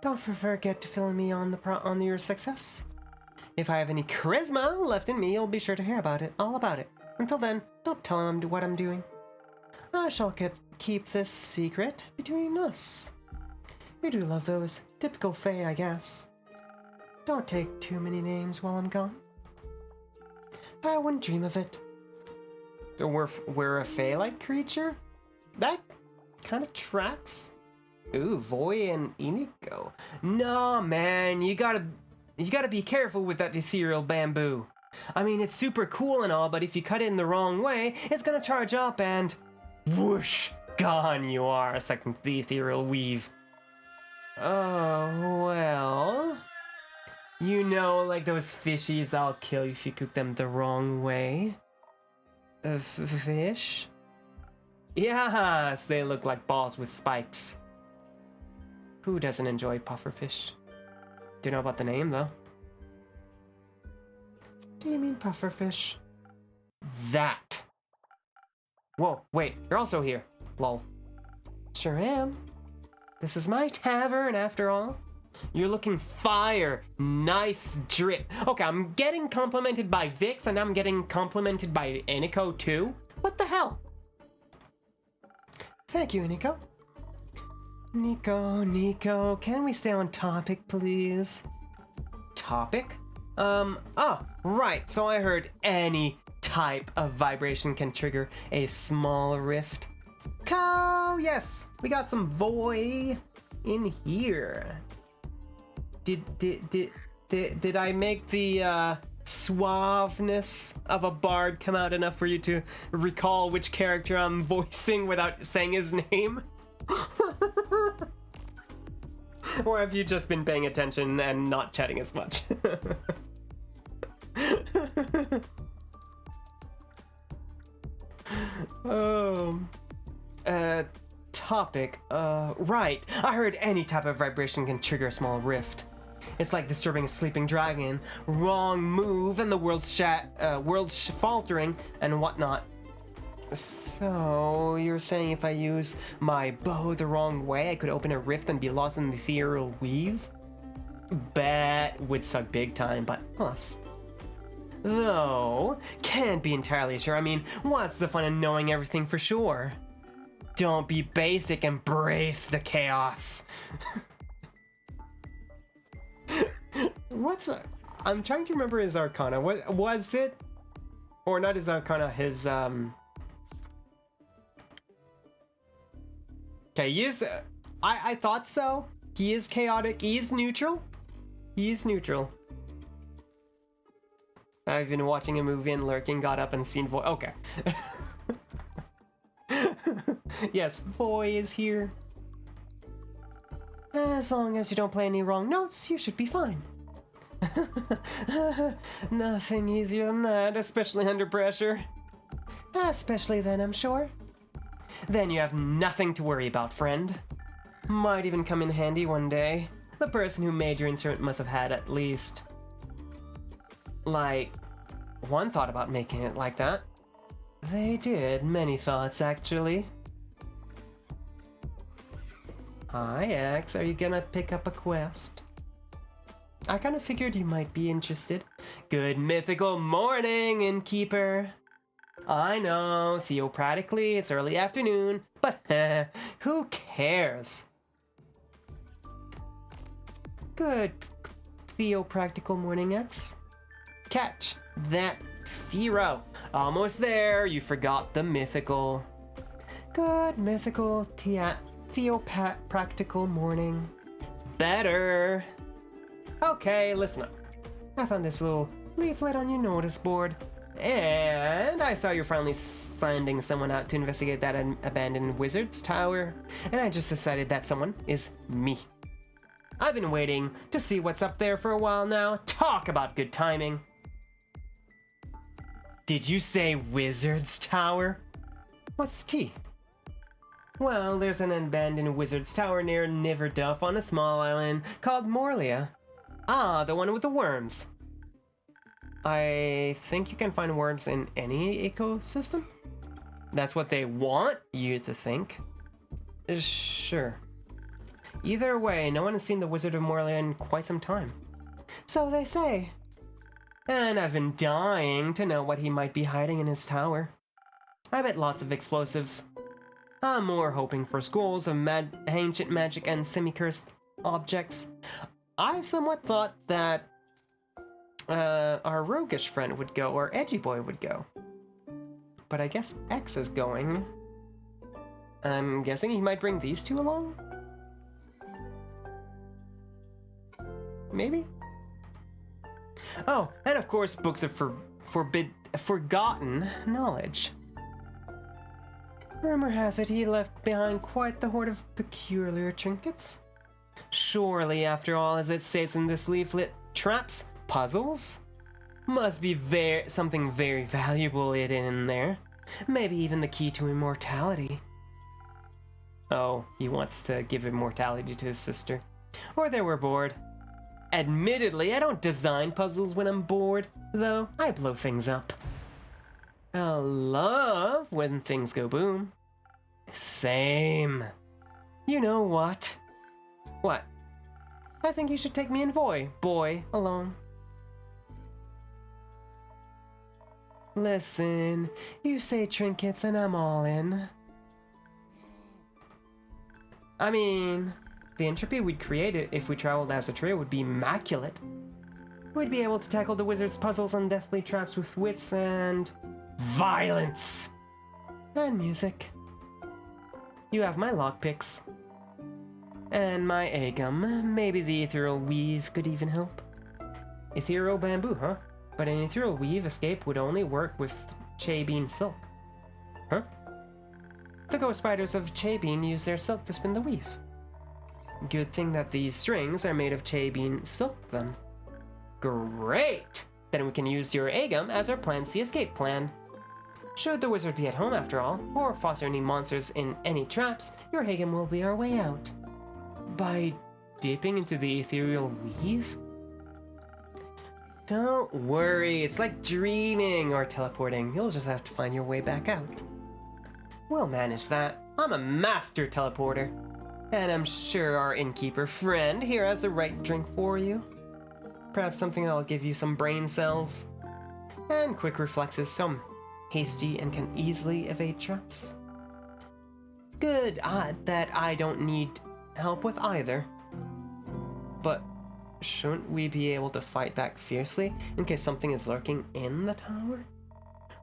Speaker 2: Don't forget to fill me on your success. If I have any charisma left in me, you'll be sure to hear about it, all about it. Until then, don't tell him what I'm doing. I shall keep this secret between us. You do love those. Typical Fae, I guess. Don't take too many names while I'm gone. I wouldn't dream of it. So we're a Fae-like creature? That kind of tracks. Ooh, Voy and Iniko. Nah, man, you gotta be careful with that ethereal bamboo. I mean, it's super cool and all, but if you cut it in the wrong way, it's gonna charge up and... whoosh! Gone you are, second the ethereal weave. Oh, well... You know, like those fishies that'll kill you if you cook them the wrong way. Fish? Yes, they look like balls with spikes. Who doesn't enjoy pufferfish? Do you know about the name, though? Do you mean pufferfish? That! Whoa, wait, you're also here. Lol. Sure am. This is my tavern, after all. You're looking fire. Nice drip. Okay, I'm getting complimented by Vix, and I'm getting complimented by Iniko, too? What the hell? Thank you, Iniko. Nico, can we stay on topic, please? Topic? Right, so I heard any type of vibration can trigger a small rift. Yes, we got some voy in here. Did I make the suaveness of a bard come out enough for you to recall which character I'm voicing without saying his name? Or have you just been paying attention and not chatting as much? Topic. Right. I heard any type of vibration can trigger a small rift. It's like disturbing a sleeping dragon. Wrong move and the world's faltering and whatnot. So, you're saying if I use my bow the wrong way, I could open a rift and be lost in the ethereal weave? Bet would suck big time, but plus. Though, can't be entirely sure. I mean, what's the fun in knowing everything for sure? Don't be basic, embrace the chaos. I'm trying to remember his arcana. What was it? Or not his arcana, his Okay, he is I thought so. He is chaotic. He is neutral. I've been watching a movie and lurking, got up and seen Voy. Okay. Yes, Voy is here. As long as you don't play any wrong notes, you should be fine. Nothing easier than that, especially under pressure. Especially then, I'm sure. Then you have nothing to worry about, friend. Might even come in handy one day. The person who made your instrument must have had at least, like, one thought about making it like that. They did. Many thoughts, actually. Hi, X. Are you gonna pick up a quest? I kind of figured you might be interested. Good mythical morning, innkeeper. I know, theopratically it's early afternoon, but who cares? Good theopractical morning, X. Catch that Theo. Almost there, you forgot the mythical. Good mythical theopractical morning. Better. Okay, listen up. I found this little leaflet on your notice board, and I saw you're finally sending someone out to investigate that abandoned wizard's tower, and I just decided that someone is me. I've been waiting to see what's up there for a while now. Talk about good timing. Did you say wizard's tower? What's the tea? Well, there's an abandoned wizard's tower near Niverduff on a small island called Morlia. Ah, the one with the worms. I think you can find worms in any ecosystem? That's what they want you to think. Sure. Either way, no one has seen the Wizard of Morlia in quite some time. So they say. And I've been dying to know what he might be hiding in his tower. I bet lots of explosives. I'm more hoping for schools of ancient magic and semi-cursed objects. I somewhat thought that our roguish friend would go, or Edgy Boy would go. But I guess X is going. I'm guessing he might bring these two along? Maybe? Oh, and of course books of forgotten knowledge. Rumor has it he left behind quite the hoard of peculiar trinkets. Surely, after all, as it states in this leaflet, traps, puzzles? Must be something very valuable hidden in there. Maybe even the key to immortality. Oh, he wants to give immortality to his sister. Or they were bored. Admittedly, I don't design puzzles when I'm bored, though I blow things up. I love when things go boom. Same. You know what? What? I think you should take me and boy, alone. Listen, you say trinkets and I'm all in. I mean, the entropy we'd create if we traveled as a trio would be immaculate. We'd be able to tackle the wizard's puzzles and deathly traps with wits and violence and music. You have my lockpicks and my agum. Maybe the ethereal weave could even help. Ethereal bamboo, huh? But an ethereal weave escape would only work with Chabean silk. Huh? The ghost spiders of Chabean use their silk to spin the weave. Good thing that these strings are made of Chabean silk then. Great! Then we can use your agum as our Plan C escape plan. Should the wizard be at home after all, or foster any monsters in any traps, your agum will be our way out. By dipping into the ethereal weave? Don't worry, it's like dreaming or teleporting. You'll just have to find your way back out. We'll manage that. I'm a master teleporter. And I'm sure our innkeeper friend here has the right drink for you. Perhaps something that'll give you some brain cells. And quick reflexes, some hasty and can easily evade traps. Good that I don't need help with either. But shouldn't we be able to fight back fiercely in case something is lurking in the tower?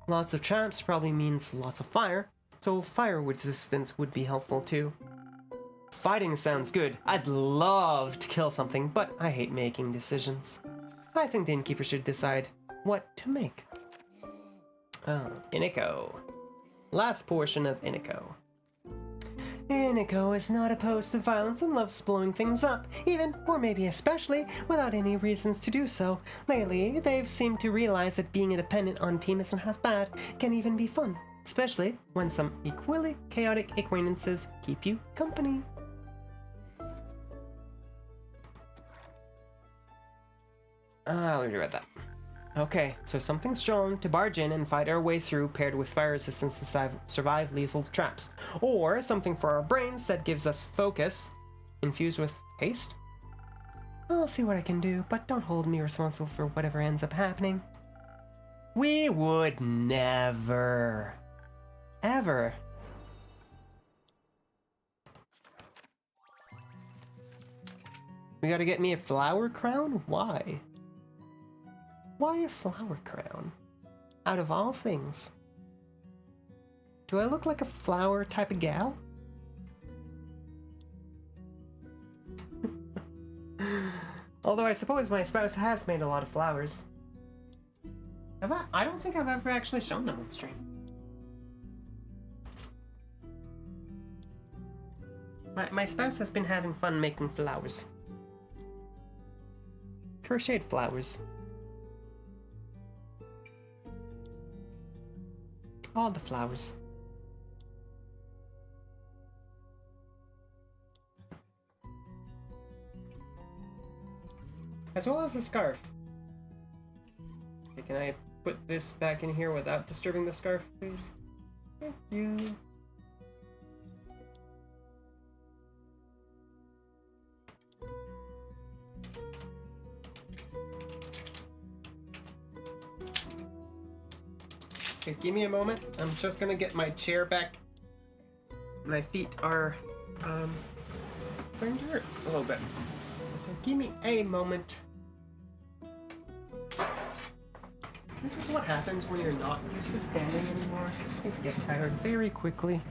Speaker 2: Lots of traps probably means lots of fire, so fire resistance would be helpful too. Fighting sounds good. I'd love to kill something, but I hate making decisions. I think the innkeeper should decide what to make. Oh, Iniko. Last portion of Iniko. Iniko is not opposed to violence and loves blowing things up, even, or maybe especially, without any reasons to do so. Lately, they've seemed to realize that being independent on team isn't half bad, can even be fun, especially when some equally chaotic acquaintances keep you company. I'll read that. Okay, so something strong to barge in and fight our way through, paired with fire resistance to survive lethal traps. Or something for our brains that gives us focus, infused with haste. I'll see what I can do, but don't hold me responsible for whatever ends up happening. We would never. Ever. We gotta get me a flower crown? Why? Why a flower crown? Out of all things. Do I look like a flower type of gal? Although I suppose my spouse has made a lot of flowers. I don't think I've ever actually shown them on stream. My spouse has been having fun making flowers. Crocheted flowers. All the flowers. As well as a scarf. Okay, can I put this back in here without disturbing the scarf, please? Thank you. Okay, give me a moment. I'm just gonna get my chair back. My feet are starting to hurt a little bit. So give me a moment. This is what happens when you're not used to standing anymore. You get tired very quickly.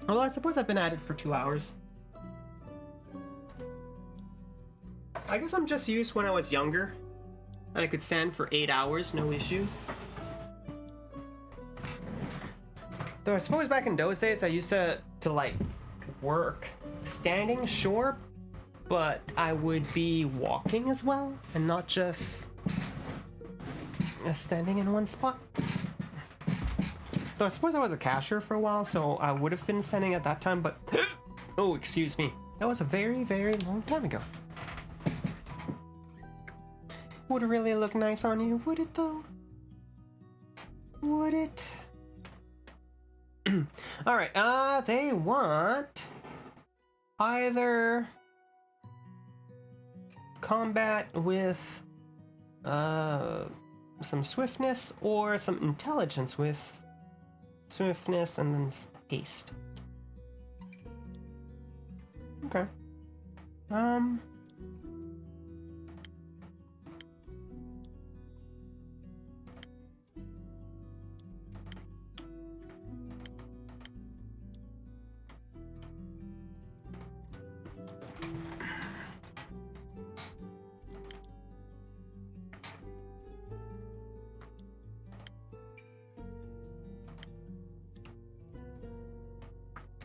Speaker 2: Although I suppose I've been at it for 2 hours. I guess I'm just used when I was younger. And I could stand for 8 hours, no issues. Though I suppose back in those days I used to like work standing, sure, but I would be walking as well and not just standing in one spot. Though I suppose I was a cashier for a while, so I would have been standing at that time, but oh, excuse me. That was a very, very long time ago. Would it really look nice on you, would it though? Would it? Alright, they want either combat with some swiftness or some intelligence with swiftness and then haste. Okay.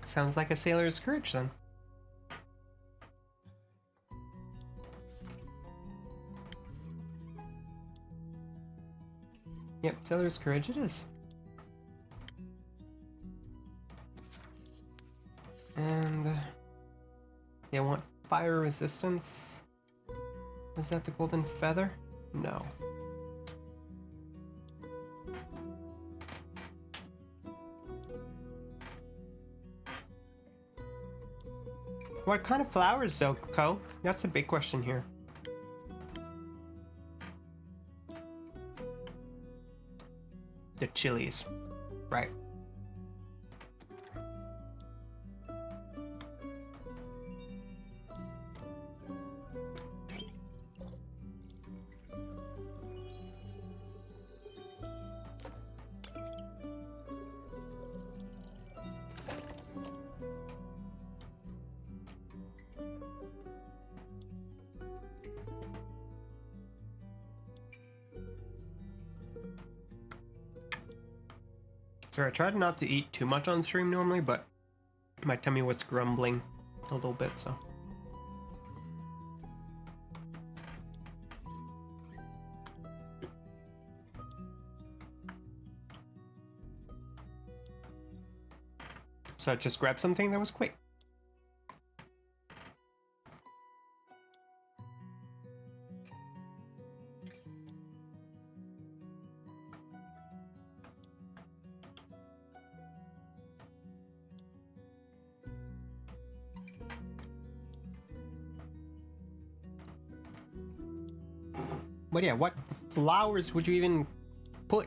Speaker 2: Sounds like a sailor's courage then. Yep, sailor's courage it is. And they want fire resistance. Was that the golden feather? No. What kind of flowers though, Ko? That's the big question here. The chilies. Right. Sorry, I tried not to eat too much on stream normally, but my tummy was grumbling a little bit, so. So I just grabbed something that was quick. But yeah, what flowers would you even put?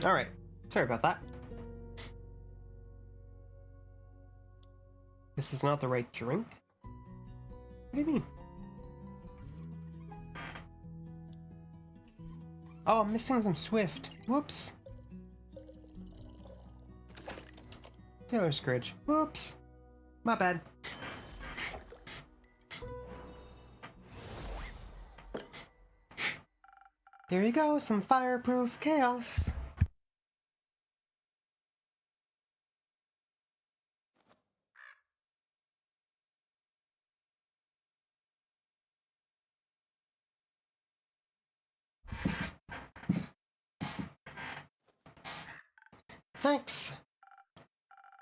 Speaker 2: All right, sorry about that. This is not the right drink? What do you mean? Oh, I'm missing some Swift. Whoops. Taylor's Courage. Whoops. My bad. There you go, some fireproof chaos. Thanks.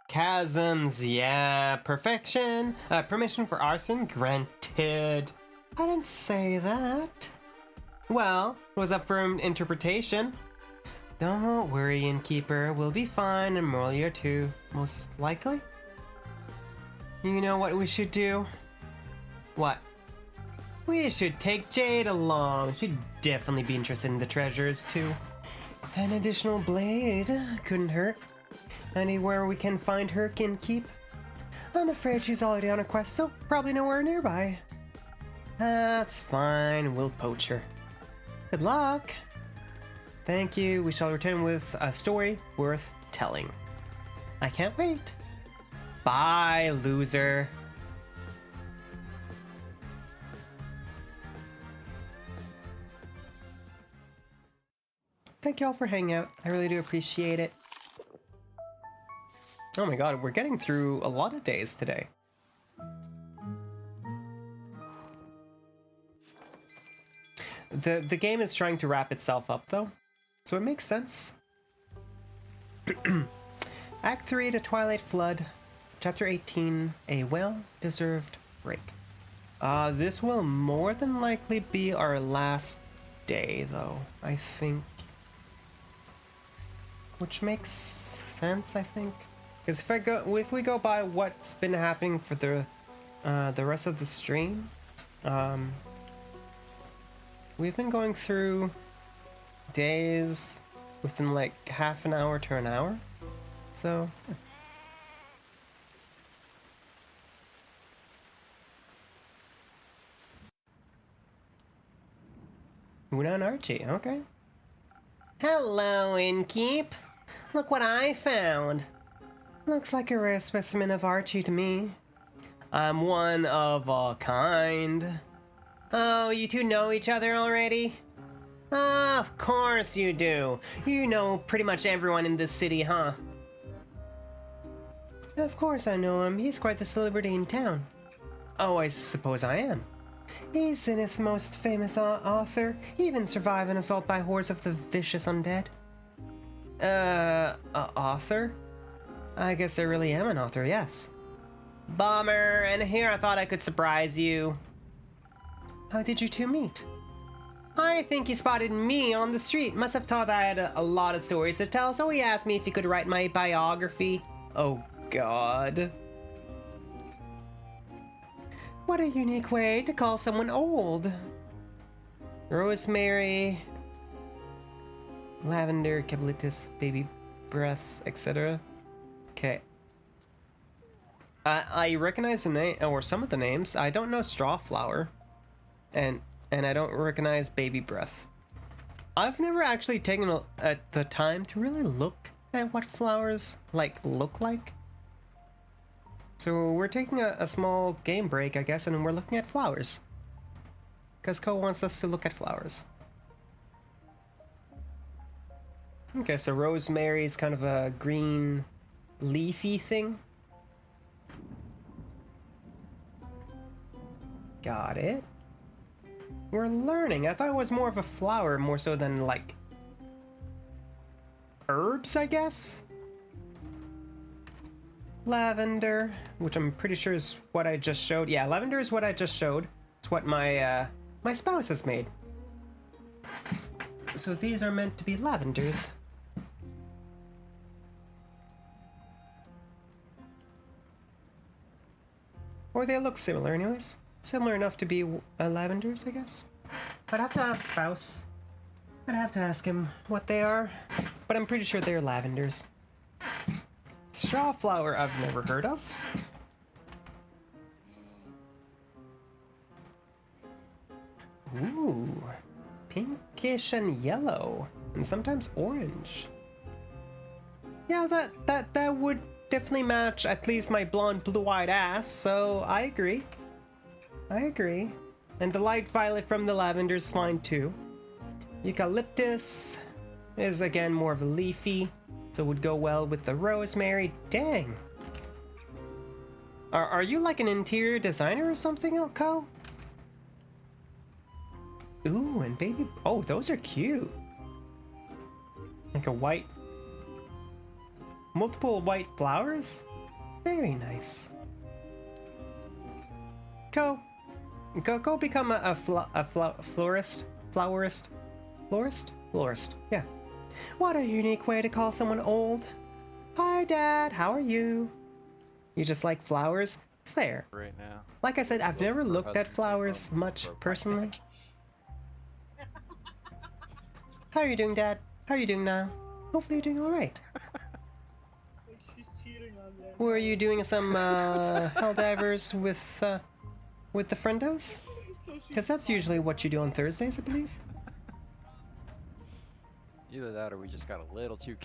Speaker 2: Chasms, yeah. Perfection. Permission for arson granted. I didn't say that. Well, it was up for interpretation. Don't worry, innkeeper. We'll be fine in Molia too, most likely. You know what we should do? What? We should take Jade along. She'd definitely be interested in the treasures too. An additional blade couldn't hurt. Anywhere we can find her can keep. I'm afraid she's already on a quest, so probably nowhere nearby. That's fine, we'll poach her. Good luck! Thank you, we shall return with a story worth telling. I can't wait. Bye, loser. Thank you all for hanging out. I really do appreciate it. Oh my god, we're getting through a lot of days today. The game is trying to wrap itself up though, so it makes sense. Act 3 to Twilight Flood, Chapter 18, A Well-Deserved Break. This will more than likely be our last day though, I think. Which makes sense, I think. Because if we go by what's been happening for the rest of the stream, we've been going through days within like half an hour to an hour. So. Una and Archie, okay. Hello, Innkeep. Look what I found. Looks like a rare specimen of Archie to me. I'm one of a kind. Oh, you two know each other already? Of course you do. You know pretty much everyone in this city, huh? Of course I know him. He's quite the celebrity in town. Oh, I suppose I am. He's Zenith's most famous author. He even survived an assault by hordes of the vicious undead. Author? I guess I really am an author, yes. Bummer, and here I thought I could surprise you. How did you two meet? I think he spotted me on the street. Must have thought I had a lot of stories to tell, so he asked me if he could write my biography. Oh, God. What a unique way to call someone old. Rosemary, lavender, cablitis, baby breaths, etc. Okay. I recognize the name, or some of the names. I don't know Strawflower, and I don't recognize baby breath. I've never actually taken the time to really look at what flowers look like. So we're taking a small game break, I guess, and we're looking at flowers. Because Ko wants us to look at flowers. Okay, so rosemary is kind of a green, leafy thing. Got it. We're learning. I thought it was more of a flower, more so than, like, herbs, I guess? Lavender, which I'm pretty sure is what I just showed. Yeah, lavender is what I just showed. It's what my my spouse has made. So these are meant to be lavenders. Or they look similar anyways. Similar enough to be lavenders, I guess. I'd have to ask spouse. I'd have to ask him what they are. But I'm pretty sure they're lavenders. Strawflower I've never heard of. Ooh, pinkish and yellow, and sometimes orange. Yeah, that would definitely match at least my blonde, blue-eyed ass. So I agree. I agree. And the light violet from the lavender is fine too. Eucalyptus is again more of a leafy. So would go well with the rosemary. Dang. Are you like an interior designer or something, Ilko? Ooh, and baby... Oh, those are cute. Like a white... Multiple white flowers? Very nice. Go become a florist? Florist? Florist, yeah. What a unique way to call someone old. Hi, Dad. How are you? You just like flowers? Fair.
Speaker 5: Right now.
Speaker 2: Like I said, I've never looked at flowers much personally. How are you doing, Dad? How are you doing now? Hopefully you're doing all right. Were you doing some Helldivers with the friendos? Because that's usually what you do on Thursdays, I believe.
Speaker 5: Either that or we just got a little too...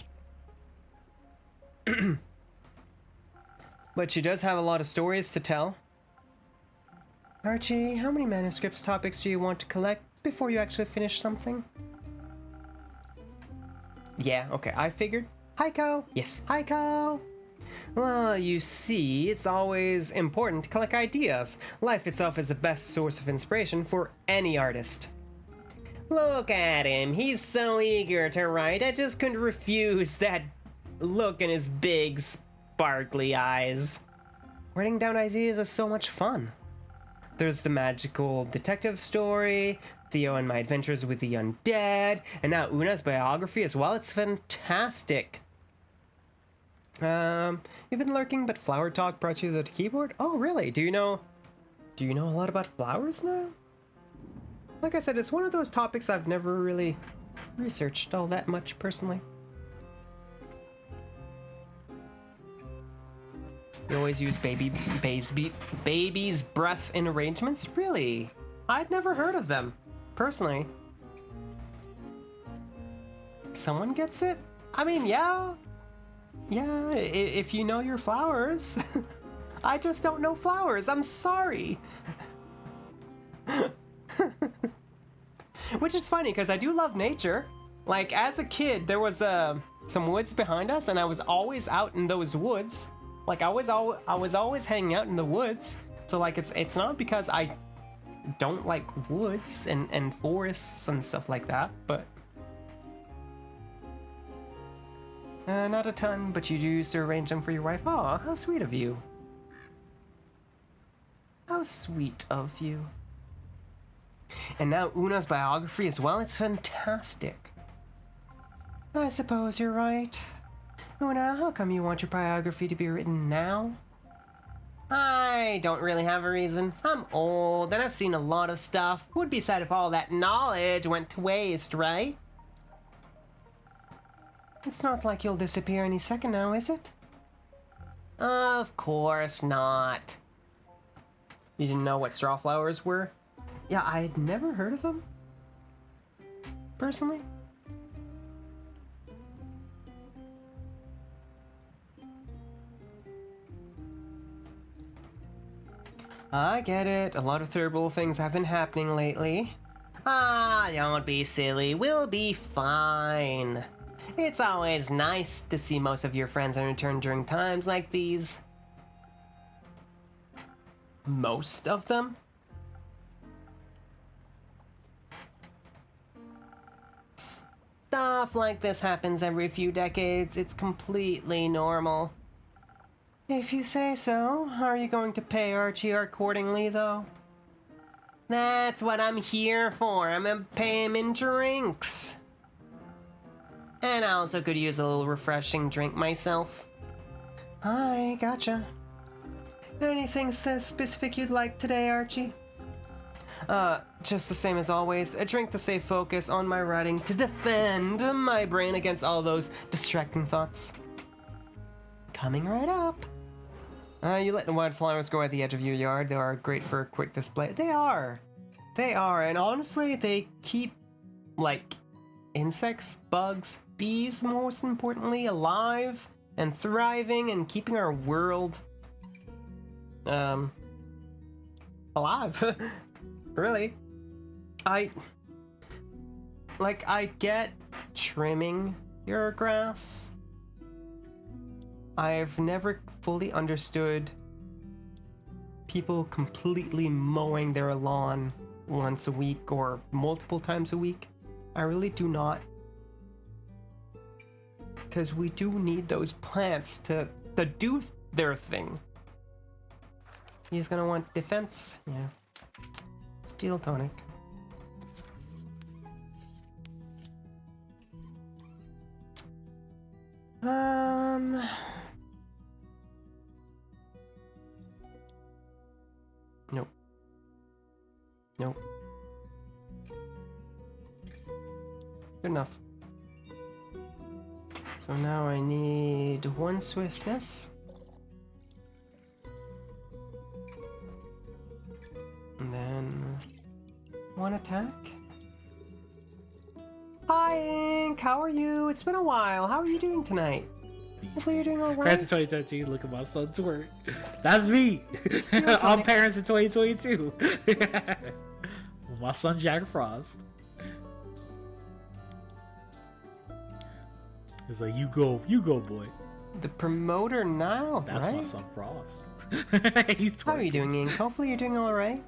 Speaker 2: But she does have a lot of stories to tell. Archie, how many manuscripts topics do you want to collect before you actually finish something? Yeah, okay, I figured. Hi, Ko. Yes, hi, Ko. Well, you see, it's always important to collect ideas. Life itself is the best source of inspiration for any artist. Look at him, he's so eager to write, I just couldn't refuse that look in his big, sparkly eyes. Writing down ideas is so much fun. There's the magical detective story, Theo and my adventures with the undead, and now Una's biography as well. It's fantastic. You've been lurking, but flower talk brought you to the keyboard? Oh, really? Do you know a lot about flowers now? Like I said, it's one of those topics I've never really researched all that much personally. You always use baby's breath in arrangements? Really? I'd never heard of them, personally. Someone gets it? I mean, yeah. Yeah, if you know your flowers. I just don't know flowers, I'm sorry. Which is funny, because I do love nature. Like, as a kid, there was some woods behind us, and I was always out in those woods. Like, I was always hanging out in the woods. So, like, it's not because I don't like woods and forests and stuff like that, but... not a ton, but you do used to arrange them for your wife. Aw, how sweet of you. How sweet of you. And now Una's biography as well, it's fantastic. I suppose you're right. Una, how come you want your biography to be written now? I don't really have a reason. I'm old and I've seen a lot of stuff. Would be sad if all that knowledge went to waste, right? It's not like you'll disappear any second now, is it? Of course not. You didn't know what straw flowers were? Yeah, I had never heard of them. Personally. I get it. A lot of terrible things have been happening lately. Ah, don't be silly. We'll be fine. It's always nice to see most of your friends in return during times like these. Most of them? Stuff like this happens every few decades. It's completely normal. If you say so. Are you going to pay Archie accordingly, though? That's what I'm here for. I'm gonna pay him in drinks. And I also could use a little refreshing drink myself. Hi, gotcha. Anything specific you'd like today, Archie? Just the same as always. A drink to stay focused on my writing to defend my brain against all those distracting thoughts. Coming right up. You let the wildflowers grow at the edge of your yard. They are great for a quick display. They are. They are. And honestly, they keep, like, insects, bugs, bees, most importantly, alive and thriving and keeping our world, alive. Really. I get trimming your grass. I've never fully understood people completely mowing their lawn once a week or multiple times a week. I really do not. Because we do need those plants to do their thing. He's gonna want defense. Yeah. Steel tonic. Nope. Nope. Good enough. So now I need 1 swiftness. And then 1 attack. Hi, Ink. How are you? It's been a while. How are you doing tonight? Hopefully you're doing alright.
Speaker 6: Parents in 2017, look at my son twerk. That's me.
Speaker 2: Still
Speaker 6: I'm parents in 2022. My son Jack Frost. It's like, you go, boy.
Speaker 2: The promoter now,
Speaker 6: That's
Speaker 2: right?
Speaker 6: my son Frost. He's twerking.
Speaker 2: How are you doing, Ink? Hopefully you're doing alright.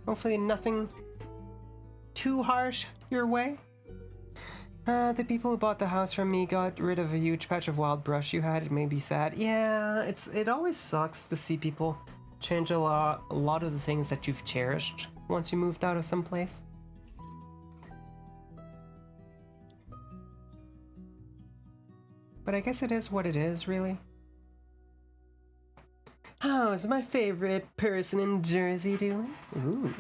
Speaker 2: Hopefully nothing too harsh your way. The people who bought the house from me got rid of a huge patch of wild brush you had. It made me sad. Yeah, it always sucks to see people change a lot of the things that you've cherished once you moved out of some place. But I guess it is what it is, really. How's my favorite person in Jersey doing? Ooh.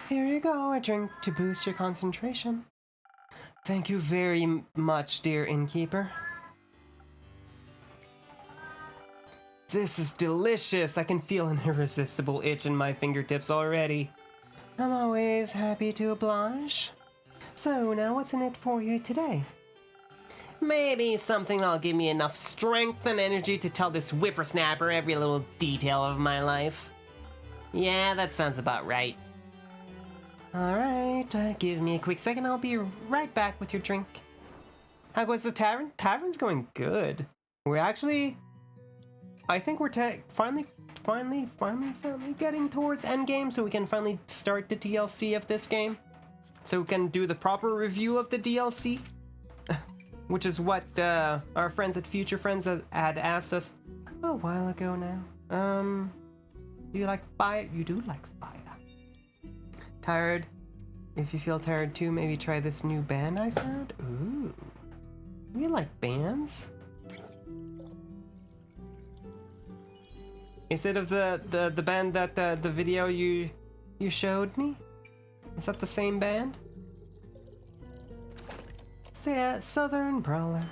Speaker 2: Here you go, a drink to boost your concentration. Thank you very much, dear innkeeper. This is delicious. I can feel an irresistible itch in my fingertips already. I'm always happy to oblige. So now what's in it for you today? Maybe something that'll give me enough strength and energy to tell this whippersnapper every little detail of my life. Yeah, that sounds about right. Alright, give me a quick second. I'll be right back with your drink. How goes the tavern? Tavern's going good. We're actually... I think we're finally getting towards endgame, so we can finally start the DLC of this game. So we can do the proper review of the DLC. Which is what our friends at Future Friends had asked us a while ago now. Do you like fire? You do like fire. Tired? If you feel tired too, maybe try this new band I found. Ooh. You like bands? Is it of the band that the video you showed me? Is that the same band? Yeah, Southern Brawler.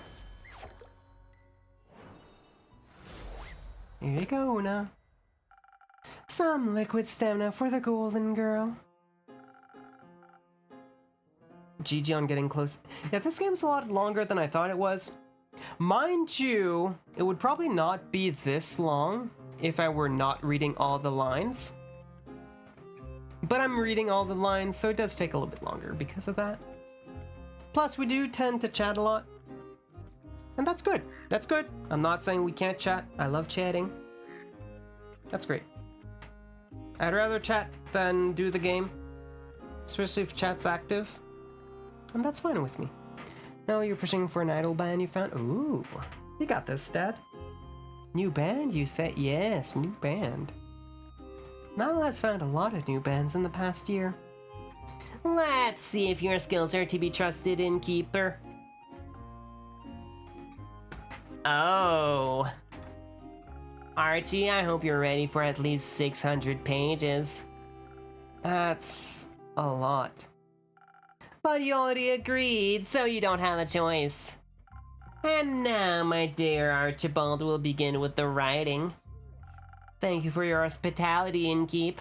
Speaker 2: Here you go, Una. Some liquid stamina for the golden girl. GG on getting close. Yeah, this game's a lot longer than I thought it was. Mind you, it would probably not be this long if I were not reading all the lines. But I'm reading all the lines, so it does take a little bit longer because of that. Plus, we do tend to chat a lot. And that's good. That's good. I'm not saying we can't chat. I love chatting. That's great. I'd rather chat than do the game. Especially if chat's active. And that's fine with me. Now you're pushing for an idol band you found. Ooh. You got this, Dad. New band, you said? Yes, new band. Nala has found a lot of new bands in the past year. Let's see if your skills are to be trusted, innkeeper. Oh. Archie, I hope you're ready for at least 600 pages. That's a lot. But you already agreed, so you don't have a choice. And now, my dear Archibald, we'll begin with the writing. Thank you for your hospitality, innkeep.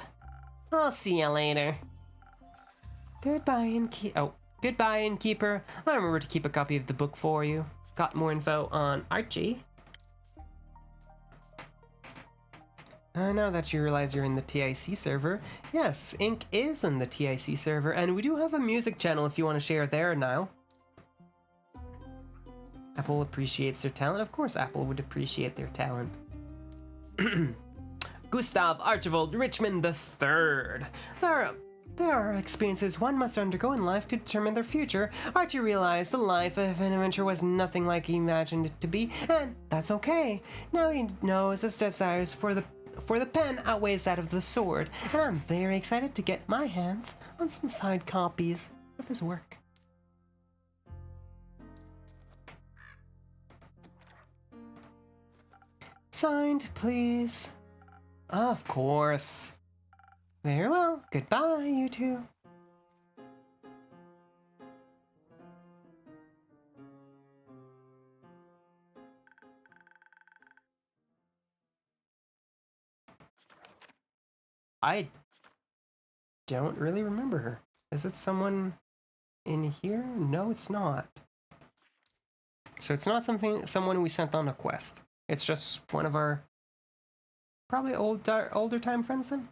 Speaker 2: I'll see you later. Goodbye, innkeeper. I'll remember to keep a copy of the book for you. Got more info on Archie. Now that you realize you're in the TIC server, yes, Ink is in the TIC server, and we do have a music channel if you want to share there now. Apple appreciates their talent. Of course, Apple would appreciate their talent. Gustav Archibald Richmond III. There are experiences one must undergo in life to determine their future. Archie realized the life of an adventurer was nothing like he imagined it to be, and that's okay. Now he knows his desires for the pen outweighs that of the sword, and I'm very excited to get my hands on some signed copies of his work. Signed, please. Of course. Very well. Goodbye, you two. I don't really remember her. Is it someone in here? No, it's not. So it's not someone we sent on a quest. It's just one of our probably older time friends then.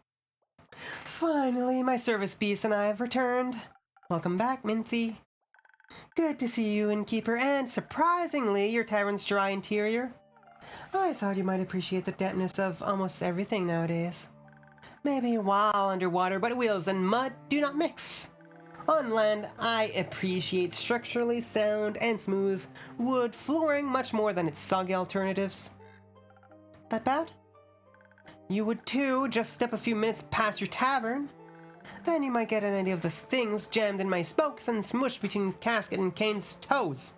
Speaker 2: Finally, my service beast and I have returned. Welcome back, Minthy. Good to see you, innkeeper, and surprisingly, your tavern's dry interior. I thought you might appreciate the dampness of almost everything nowadays. Maybe a while underwater, but wheels and mud do not mix. On land, I appreciate structurally sound and smooth wood flooring much more than its soggy alternatives. That bad? You would too, just step a few minutes past your tavern. Then you might get an idea of the things jammed in my spokes and smushed between Casket and Kane's toes.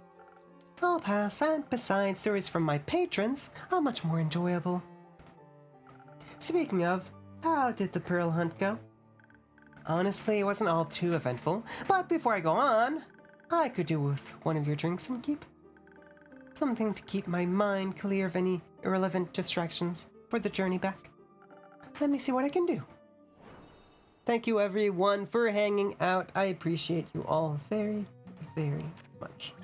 Speaker 2: I'll pass, and besides, stories from my patrons are much more enjoyable. Speaking of, how did the pearl hunt go? Honestly, it wasn't all too eventful, but before I go on, I could do with one of your drinks and keep. Something to keep my mind clear of any irrelevant distractions for the journey back. Let me see what I can do. Thank you everyone for hanging out. I appreciate you all very, very much.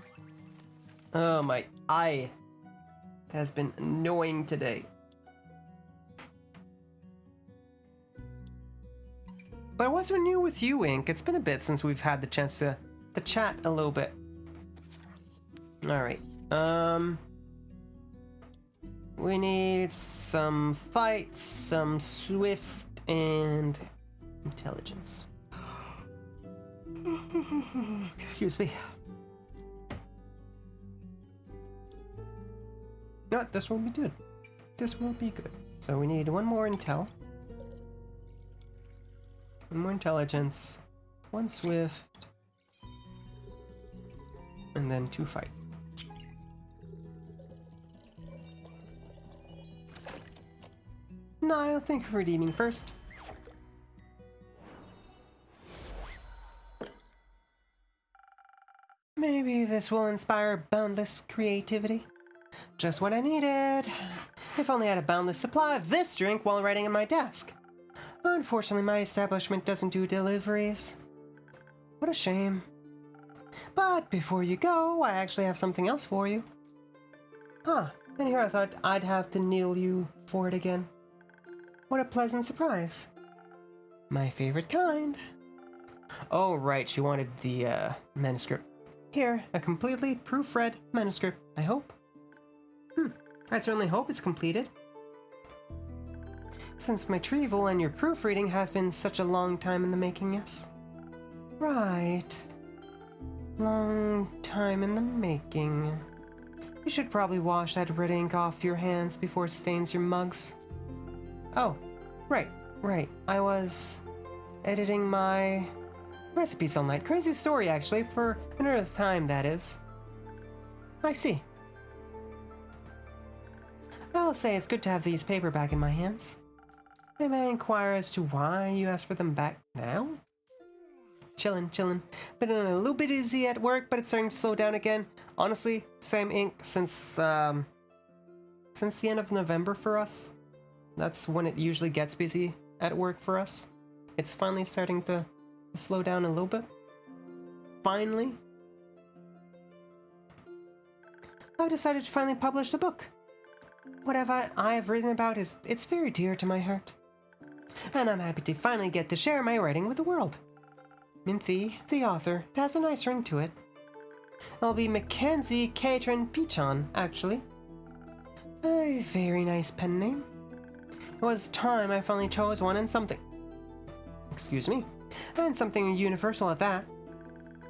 Speaker 2: Oh, my eye has been annoying today. But what's new with you, Ink? It's been a bit since we've had the chance to chat a little bit. Alright. We need some fights, some swift, and intelligence. Excuse me. No, this will be good. This will be good. So we need one more intel. One more intelligence. One swift. And then 2 fight. Niall, thank you for redeeming first. Maybe this will inspire boundless creativity. Just what I needed. If only I had a boundless supply of this drink while writing at my desk. Unfortunately, my establishment doesn't do deliveries. What a shame. But before you go, I actually have something else for you. Huh, and here I thought I'd have to needle you for it again. What a pleasant surprise. My favorite kind. Oh, right, she wanted the manuscript. Here, a completely proofread manuscript, I hope. I certainly hope it's completed. Since my retrieval and your proofreading have been such a long time in the making, yes? Right. Long time in the making. You should probably wash that red ink off your hands before it stains your mugs. Oh, right. I was editing my recipes all night. Crazy story, actually, for another time, that is. I see. I will say it's good to have these paper back in my hands. May I inquire as to why you asked for them back now? Chillin'. Been a little bit busy at work, but it's starting to slow down again. Honestly, same ink since the end of November for us. That's when it usually gets busy at work for us. It's finally starting to slow down a little bit. Finally. I've decided to finally publish the book. Whatever I have written about it's very dear to my heart. And I'm happy to finally get to share my writing with the world. Minthy, the author, it has a nice ring to it. I'll be Mackenzie Catron Pichon, actually. A very nice pen name. It was time I finally chose one, and something... Excuse me. And something universal at that.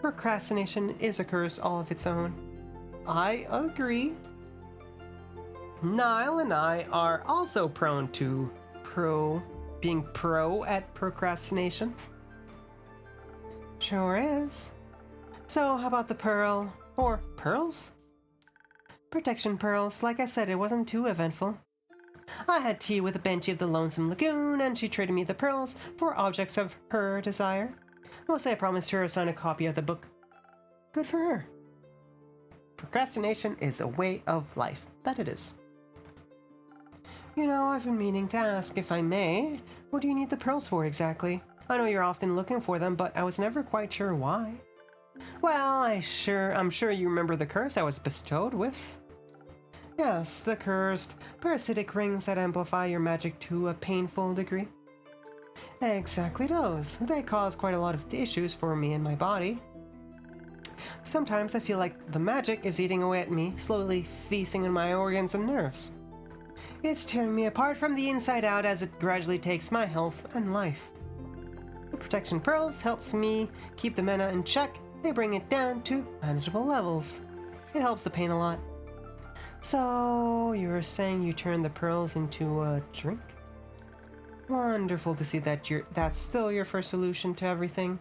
Speaker 2: Procrastination is a curse all of its own. I agree. Niall and I are also prone to being pro at procrastination. Sure is. So how about the pearl? Or pearls? Protection pearls. Like I said, it wasn't too eventful. I had tea with a Benji of the Lonesome Lagoon, and she traded me the pearls for objects of her desire. Mostly I promised her to sign a copy of the book. Good for her. Procrastination is a way of life. That it is. You know, I've been meaning to ask, if I may, what do you need the pearls for exactly? I know you're often looking for them, but I was never quite sure why. Well, I'm sure you remember the curse I was bestowed with. Yes, the cursed, parasitic rings that amplify your magic to a painful degree. Exactly those. They cause quite a lot of issues for me and my body. Sometimes I feel like the magic is eating away at me, slowly feasting on my organs and nerves. It's tearing me apart from the inside out as it gradually takes my health and life. The protection pearls helps me keep the mana in check. They bring it down to manageable levels. It helps the pain a lot. So, you were saying you turned the pearls into a drink? Wonderful to see that that's still your first solution to everything.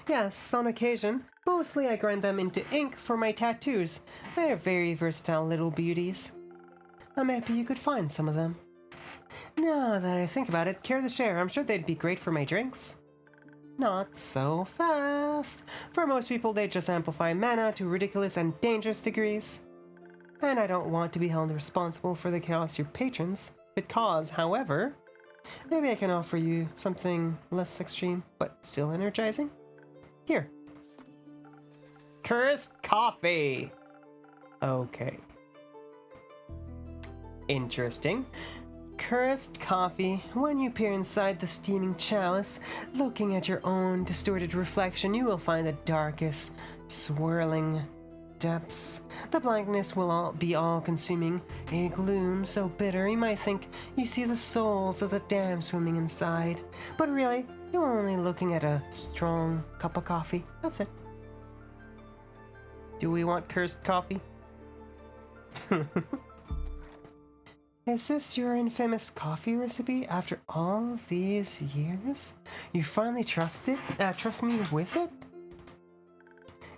Speaker 2: Yes, on occasion. Mostly I grind them into ink for my tattoos. They're very versatile little beauties. I'm happy you could find some of them. Now that I think about it, care to share? I'm sure they'd be great for my drinks. Not so fast. For most people, they just amplify mana to ridiculous and dangerous degrees. And I don't want to be held responsible for the chaos your patrons could cause, however. Maybe I can offer you something less extreme, but still energizing. Here. Cursed coffee! Okay. Interesting. Cursed coffee. When you peer inside the steaming chalice, looking at your own distorted reflection, you will find the darkest, swirling depths. The blankness will be all-consuming, a gloom so bitter you might think you see the souls of the damned swimming inside. But really, you're only looking at a strong cup of coffee. That's it. Do we want cursed coffee? Is this your infamous coffee recipe after all these years? You finally trust me with it?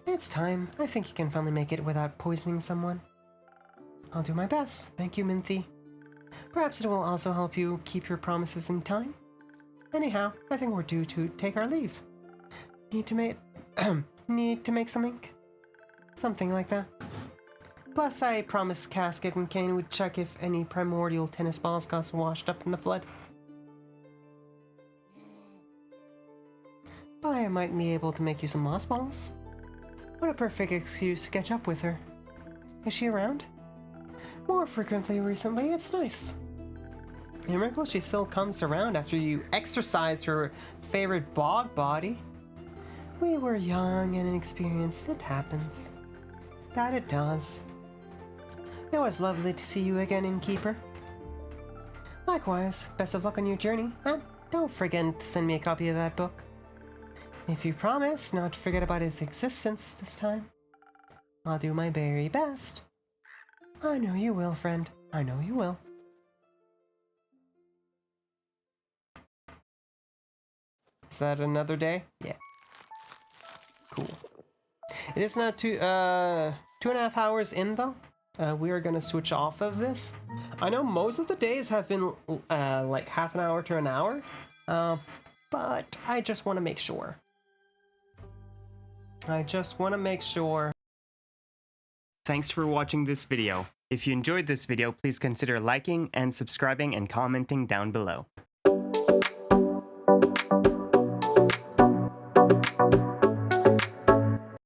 Speaker 2: It's time. I think you can finally make it without poisoning someone. I'll do my best. Thank you, Minthy. Perhaps it will also help you keep your promises in time. Anyhow, I think we're due to take our leave. Need to make some ink? Something like that. Plus, I promised Casket and Kane would check if any primordial tennis balls got washed up in the flood. I might be able to make you some moss balls. What a perfect excuse to catch up with her. Is she around? More frequently recently, it's nice. A miracle she still comes around after you exercised her favorite bog body. We were young and inexperienced, it happens. That it does. It was lovely to see you again, Innkeeper. Likewise, best of luck on your journey, and don't forget to send me a copy of that book. If you promise not to forget about its existence this time, I'll do my very best. I know you will, friend. I know you will. Is that another day? Yeah. Cool. It is now 2.5 hours in, though. We are going to switch off of this. I know most of the days have been like half an hour to an hour, but I just want to make sure.
Speaker 1: Thanks for watching this video. If you enjoyed this video, please consider liking and subscribing and commenting down below.